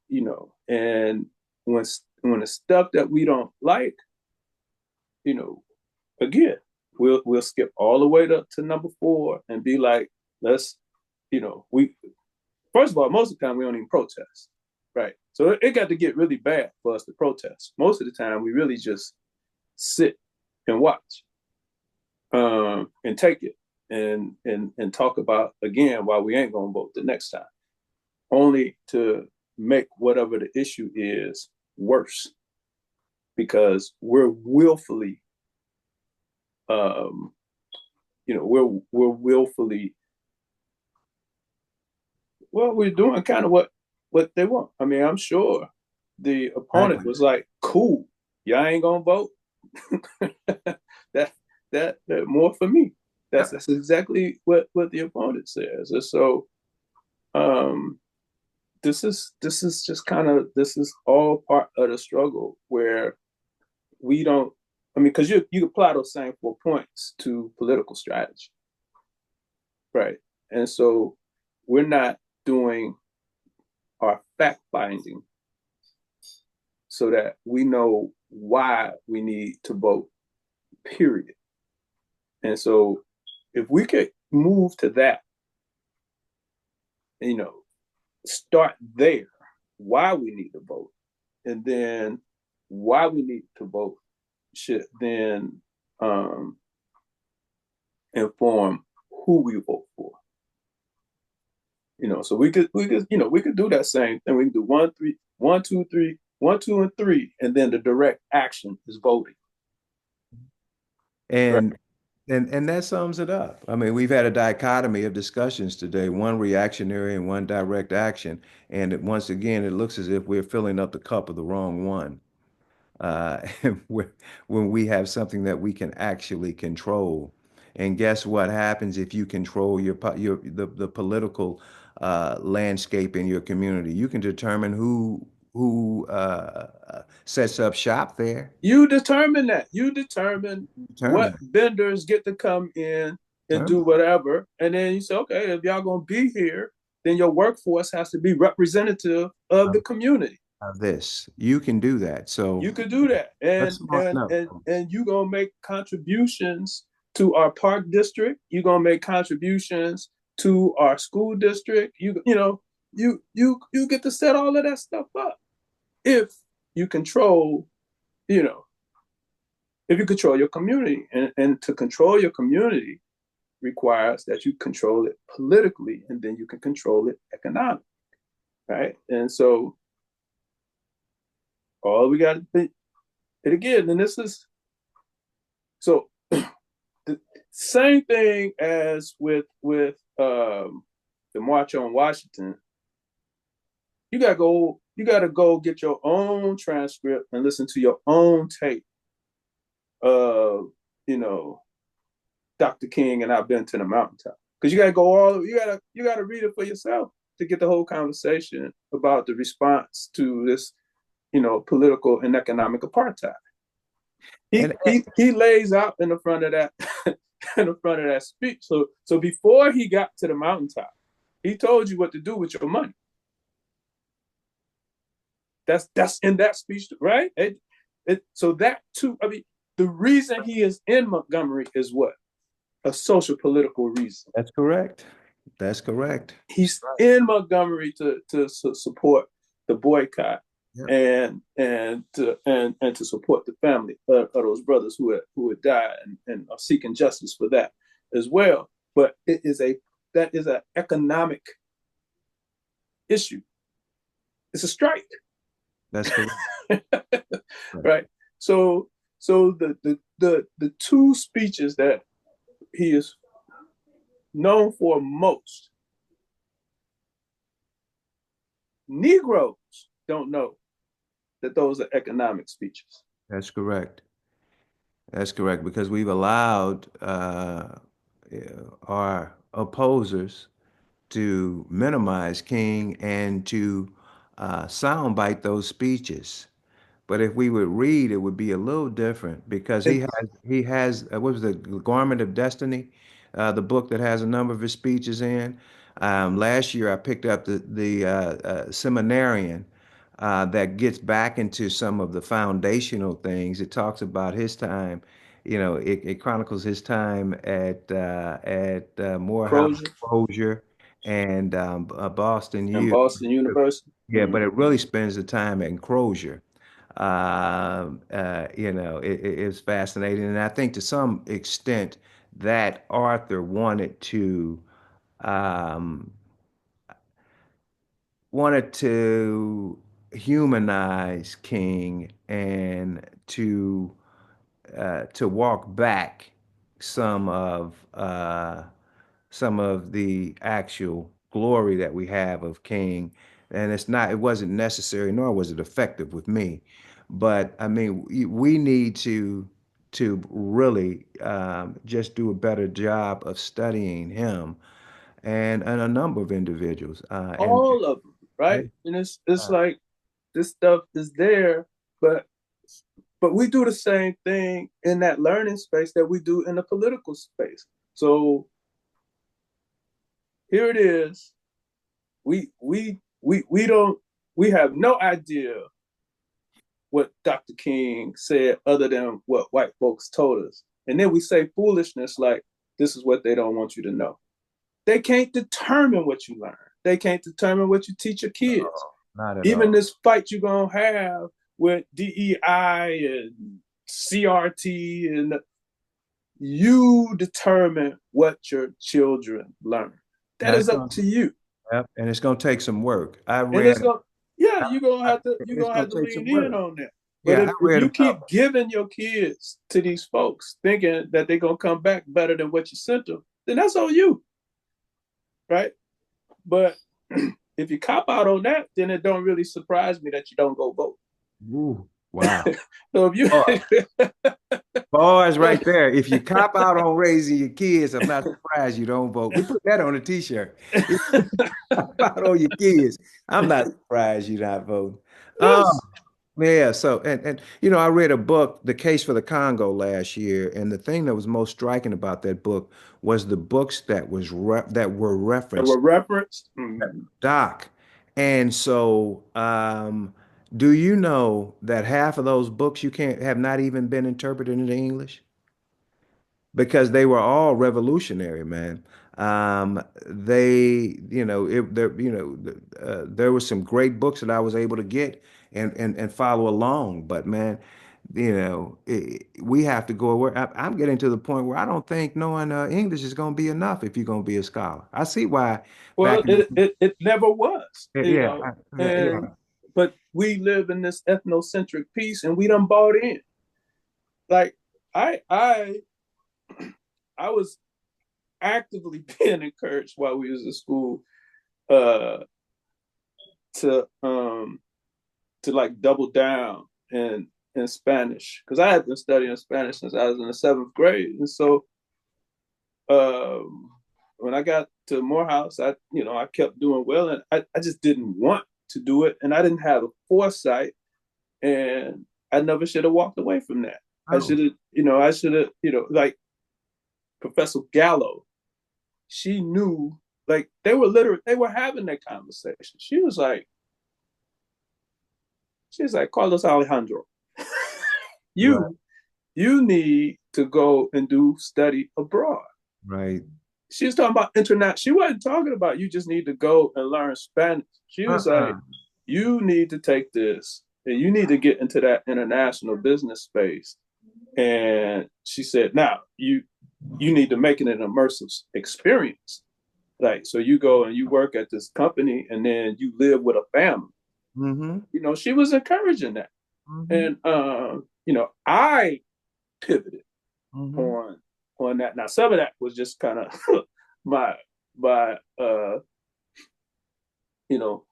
and when when it's stuff that we don't like, you know, again, we'll skip all the way to number 4 and be like, let's, we first of all, most of the time we don't even protest, right? So it got to get really bad for us to protest. Most of the time we really just sit and watch, and take it and talk about again why we ain't gonna vote the next time, only to make whatever the issue is worse because we're willfully, um, we're willfully, well, we're doing kind of what they want. I mean, I'm sure the opponent Exactly. was like, "Cool, y'all ain't gonna vote." that that more for me. That's Yep. that's exactly what the opponent says. And so, um, this is just kind of this is all part of the struggle where we don't. I mean, because you apply those same 4 points to political strategy, right? And so we're not doing our fact finding so that we know why we need to vote, period. And so if we could move to that, you know, start there, why we need to vote, and then why we need to vote should then, inform who we vote for. So we could do that same thing. We can do 1, 3, 1, 2, 3, 1, 2, and 3, and then the direct action is voting. Right. And and that sums it up. I mean, we've had a dichotomy of discussions today, one reactionary and one direct action. And once again, it looks as if we're filling up the cup of the wrong one. When we have something that we can actually control. And guess what happens if you control the political landscape in your community? You can determine who sets up shop there. You determine that. You determine what Determine it. vendors get to come in and do Determine whatever. And then you say, okay, if y'all gonna be here, then your workforce has to be representative of the of, community. of this. You can do that. So You could do that. let's And smarten and up, and folks. and you gonna make contributions to our park district. You're gonna make contributions to our school district. You get to set all of that stuff up if you control, you know, if you control your community. And to control your community requires that you control it politically, and then you can control it economically, right? And so all we got to be, and again, and this is so the same thing as with the March on Washington. You gotta go get your own transcript and listen to your own tape of, you know, Dr. King and I've been to the mountaintop. Because you gotta read it for yourself. to get the whole conversation about the response to this, political and economic apartheid. And He lays out in the front of that in the front of that speech. So before he got to the mountaintop, he told you what to do with your money. That's in that speech, right? So that too. I mean, the reason he is in Montgomery is what? A social political reason. that's correct. That's correct. He's Right. in Montgomery to support the boycott Yep. and to support the family of those brothers who had died and are seeking justice for that as well. But that is an economic issue. It's a strike, That's correct. Right. right? So the two speeches that he is known for most, Negroes don't know that those are economic speeches. That's correct. That's correct because we've allowed our opposers to minimize King and to soundbite those speeches. But if we would read, it would be a little different because And he has what was the Garment of Destiny, the book that has a number of his speeches in. Last year, I picked up the Seminarian that gets back into some of the foundational things. It talks about his time. It chronicles his time at Morehouse, Crozier Crozier, and Boston and U. Boston University. Yeah, but it really spends the time in Crozier. It's fascinating, and I think to some extent that Arthur um, wanted to humanize King and to walk back some of some of the actual glory that we have of King. And it wasn't necessary, nor was it effective with me. But I mean, we need to really just do a better job of studying him and a number of individuals. All of them, right? And it's Uh, like this stuff is there, but we do the same thing in that learning space that we do in the political space. So here it is. We don't we have no idea what Dr. King said other than what white folks told us. And then we say foolishness like this is what they don't want you to know. They can't determine what you learn. They can't determine what you teach your kids. not at Even all. this fight you're gonna have with DEI and CRT, and you determine what your children learn. That Now is up to you. yep, and it's going to take some work. And it's gonna, yeah, you're It's gonna going have to to take some lean in work. on that. But Yeah, I if read you about. keep giving your kids to these folks thinking that they're gonna come back better than what you sent them, then that's on you, right? But if you cop out on that, then it don't really surprise me that you don't go vote. Ooh, wow. So if you Boy, boys, right there. If you cop out on raising your kids, I'm not surprised you don't vote. We put that on a t-shirt. If you cop out on your kids, I'm not surprised you're not voting. Um, yes, yeah, so and I read a book, The Case for the Congo last year, and the thing that was most striking about that book was the books that were and were referenced. referenced. Doc. And so, do you know that half of those books you can't have not even been interpreted into English? Because they were all revolutionary, man. There were some great books that I was able to get and follow along. But man, we have to go where I'm getting to the point where I don't think knowing English is going to be enough if you're going to be a scholar. I see why Well, back in it never was, yeah, and yeah. but we live in this ethnocentric piece, and we done bought in. Like I I I was actively being encouraged while we was in school uh to like double down in Spanish because I had been studying Spanish since I was in the seventh grade, and so um when I got to Morehouse, I kept doing well, and I just didn't want to do it, and I didn't have a foresight, and I never should have walked away from that. Oh, I should have, like Professor Gallo, she knew, like they were having that conversation. She was like, Carlos Alejandro, right, you you need to go and do study abroad. right. She was talking about internet. She wasn't talking about you just need to go and learn Spanish. She was like, Uh-uh. you need to take this and you need to get into that international business space. And she said, now you need to make it an immersive experience. Like, so you go and you work at this company and then you live with a family. Mm-hmm. She was encouraging that. Mm-hmm. And I pivoted Mm-hmm. on that. Now some of that was just kind of my my you know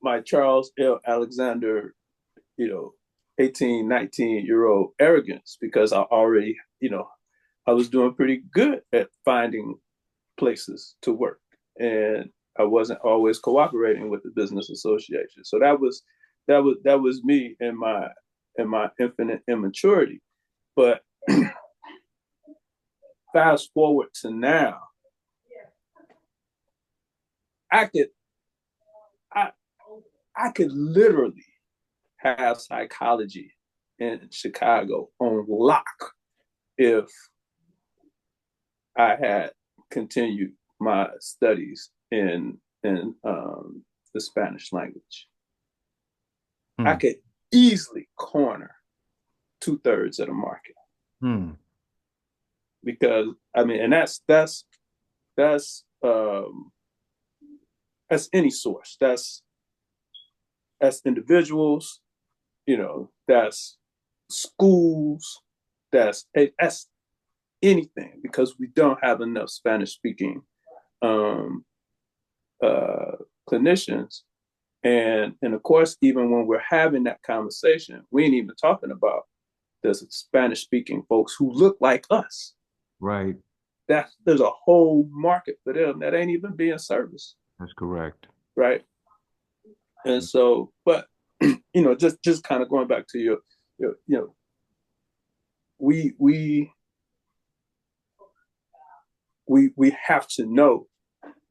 my Charles L. Alexander, 18, 19-year old arrogance because I already, I was doing pretty good at finding places to work. And I wasn't always cooperating with the business association. So that was me in my infinite immaturity. But fast forward to now, I could I I could literally have psychology in Chicago on lock if I had continued my studies in the Spanish language. I Hmm. could easily corner 2/3 of the market Hmm. because I mean, and that's that's any source. That's individuals, that's schools, that's anything because we don't have enough Spanish speaking um, uh, clinicians. And of course, even when we're having that conversation, we ain't even talking about the Spanish speaking folks who look like us. Right. There's a whole market for them that ain't even being serviced, That's correct. right? And so, but just kind of going back to your we we we have to know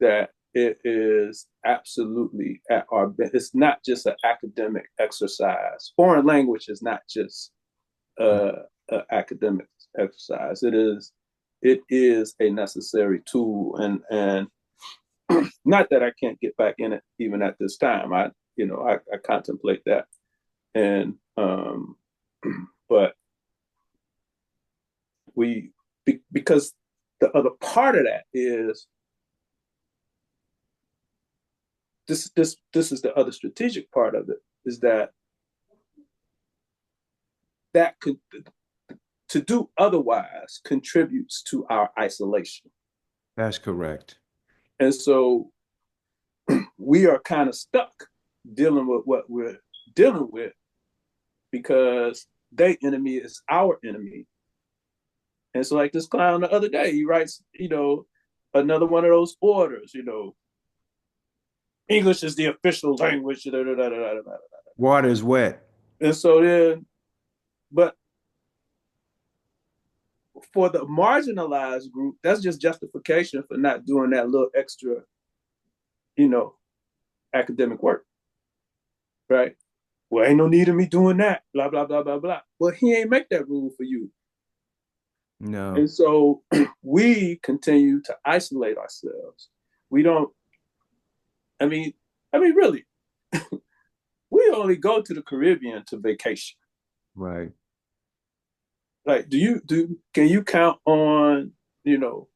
that it is absolutely at our best. It's not just an academic exercise. Foreign language is not just an academic exercise. It is a necessary tool, and not that I can't get back in it even at this time. I contemplate that, and but because the other part of that is this is the other strategic part of it is that could to do otherwise contributes to our isolation. That's correct. And so we are kind of stuck dealing with what we're dealing with because their enemy is our enemy. And so, like this clown the other day, he writes, another one of those orders, English is the official language. Da, da, da, da, da, da. Water is wet. And so then, but for the marginalized group, that's just justification for not doing that little extra, you know, academic work, right? Well, ain't no need of me doing that, blah, blah, blah, blah, blah. Well, he ain't make that rule for you. No. And so we continue to isolate ourselves. We don't, I mean, really, we only go to the Caribbean to vacation. Right. Like, can you count on,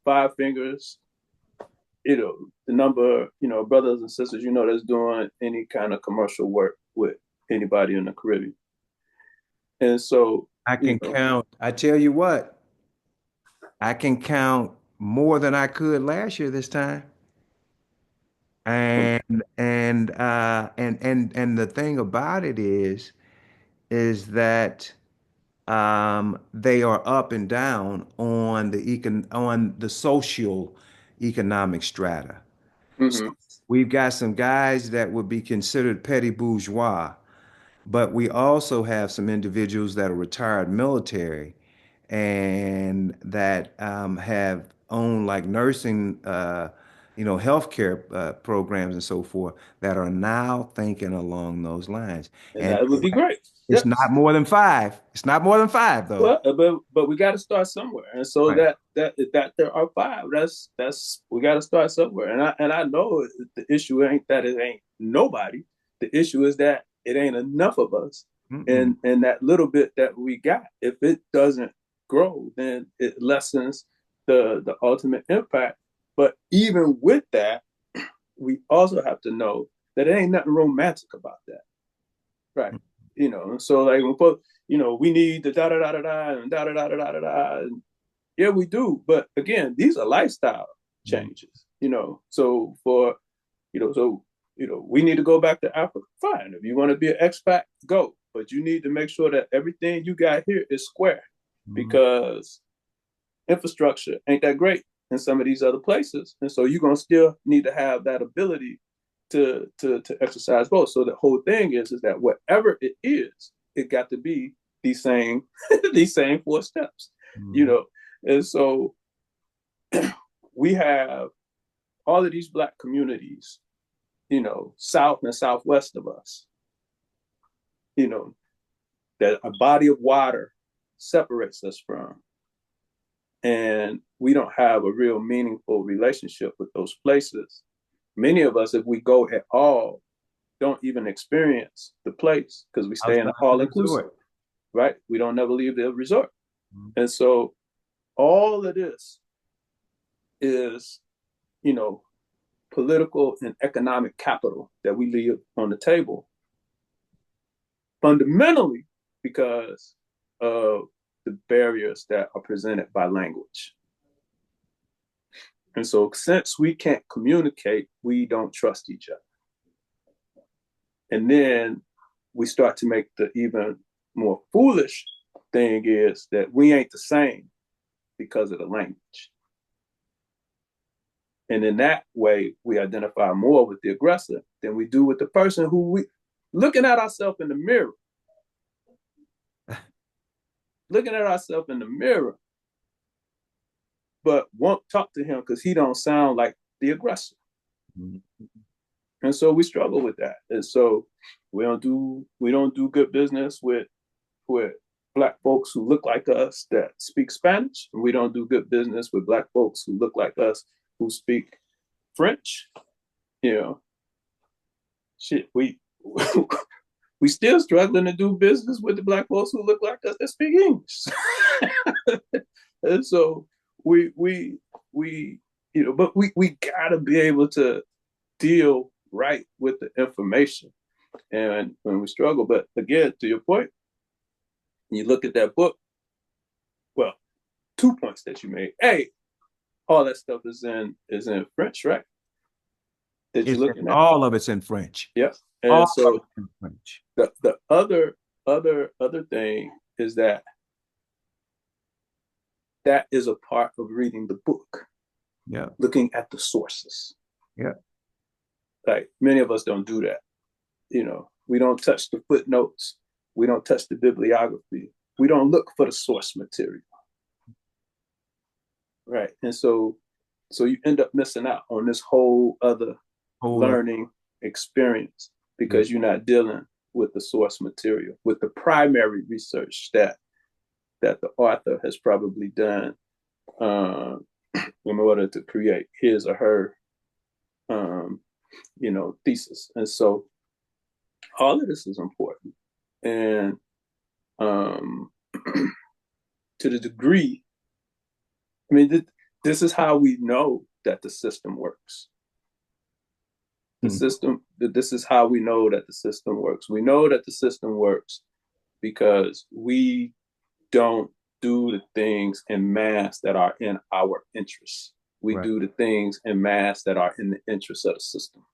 five fingers, the number, brothers and sisters, that's doing any kind of commercial work with anybody in the Caribbean? And so, I can count. I tell you what, I can count more than I could last year this time. And the thing about it is that they are up and down on on the social economic strata. So Mm-hmm. we've got some guys that would be considered petty bourgeois, but we also have some individuals that are retired military and that have owned like nursing, healthcare programs and so forth that are now thinking along those lines. And And that would be great. it's Yep. not more than five. It's not more than five, though. Well, but we got to start somewhere, and so Right. that there are five. That's we got to start somewhere, and I know the issue ain't that it ain't nobody. The issue is that it ain't enough of us, Mm-mm. and that little bit that we got, if it doesn't grow, then it lessens the ultimate impact. But even with that, we also have to know that it ain't nothing romantic about that. Right. So like when folks, we need the da da da da da and da da da da da da da. Yeah, we do. But again, these are lifestyle Mm-hmm. changes. So we need to go back to Africa. Fine. If you want to be an expat, go. But you need to make sure that everything you got here is square, because infrastructure ain't that great in some of these other places, and so you're gonna still need to have that ability to exercise both. So the whole thing is that whatever it is, it got to be these same these same four steps, you Mm-hmm. know. And so we have all of these black communities, south and southwest of us, you know, that a body of water separates us from. And we don't have a real meaningful relationship with those places. Many of us, if we go at all, don't even experience the place because we stay in Outside an the all inclusive, resort. right? We don't never leave the resort. Mhm. And so all of this is, you know, political and economic capital that we leave on the table fundamentally because of the barriers that are presented by language. And so since we can't communicate, we don't trust each other. And then we start to make the even more foolish thing is that we ain't the same because of the language. And in that way, we identify more with the aggressor than we do with the person who we looking at ourselves in the mirror, looking at ourselves in the mirror, but won't talk to him because he don't sound like the aggressor. Mhm. And so we struggle with that. And so we don't do good business with black folks who look like us that speak Spanish. And we don't do good business with black folks who look like us who speak French. You know, shit, we still struggling to do business with the black folks who look like us that speak English. And so we but we gotta be able to deal right with the information. And when we struggle, but again, to your point, you look at that book, well, 2 points that you made. Hey, all that stuff is in French, right? That you're looking at. All of it's in French. Yeah. All And of so it's in French. the other thing is that is a part of reading the book, Yeah. looking at the sources. Yeah. Like many of us don't do that. We don't touch the footnotes. We don't touch the bibliography. We don't look for the source material. Right. And so you end up missing out on this whole other Hold up. learning experience Yeah. because you're not dealing with the source material, with the primary research that the author has probably done uh, in order to create his or her um, thesis. And so all of this is important. And um, to the degree, I mean, this is how we know that the system works. The Hmm. system, this is how we know that the system works. We know that the system works because we don't do the things in mass that are in our interests. We Right. do the things in mass that are in the interests of the system.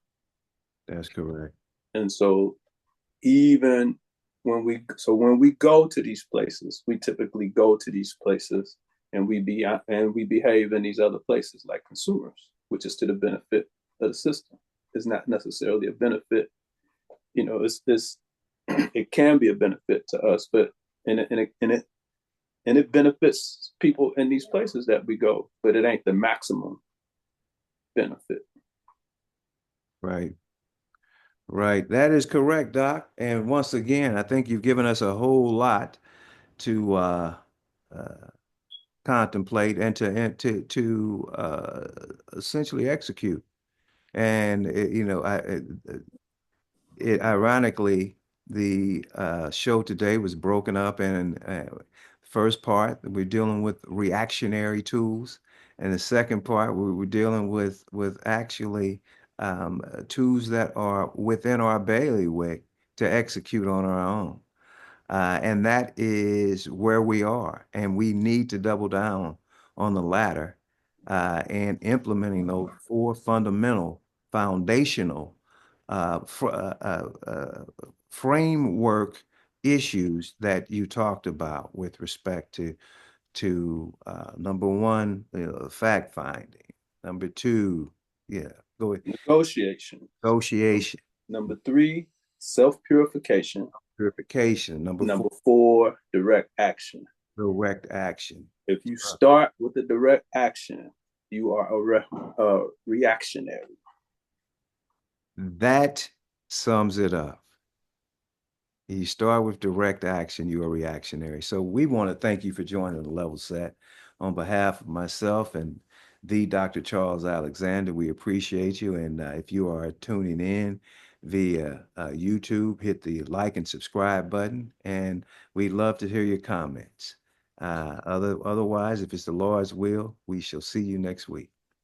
That's correct. And so even when we go to these places, we typically go to these places and we behave in these other places like consumers, which is to the benefit of the system. It's not necessarily a benefit. It's it can be a benefit to us, but and it benefits people in these places that we go, but it ain't the maximum benefit. Right. Right. That is correct, Doc. And once again, I think you've given us a whole lot to uh, contemplate and to essentially execute. And ironically, the show today was broken up in first part we're dealing with reactionary tools, and the second part we were dealing with actually tools that are within our bailiwick to execute on our own. And that is where we are. And we need to double down on the latter and implementing those four fundamental, foundational framework issues that you talked about with respect to number one, fact finding. Number two, yeah, go ahead, Negotiation. negotiation. Number three, self purification. Purification. Number four, Number four, direct action. direct action. If you start with the direct action, you are a reactionary. That sums it up. You start with direct action, you're a reactionary. So we want to thank you for joining the Level Set. On behalf of myself and the Dr. Charles Alexander, we appreciate you. And if you are tuning in via YouTube, hit the like and subscribe button. And we'd love to hear your comments. Otherwise, if it's the Lord's will, we shall see you next week.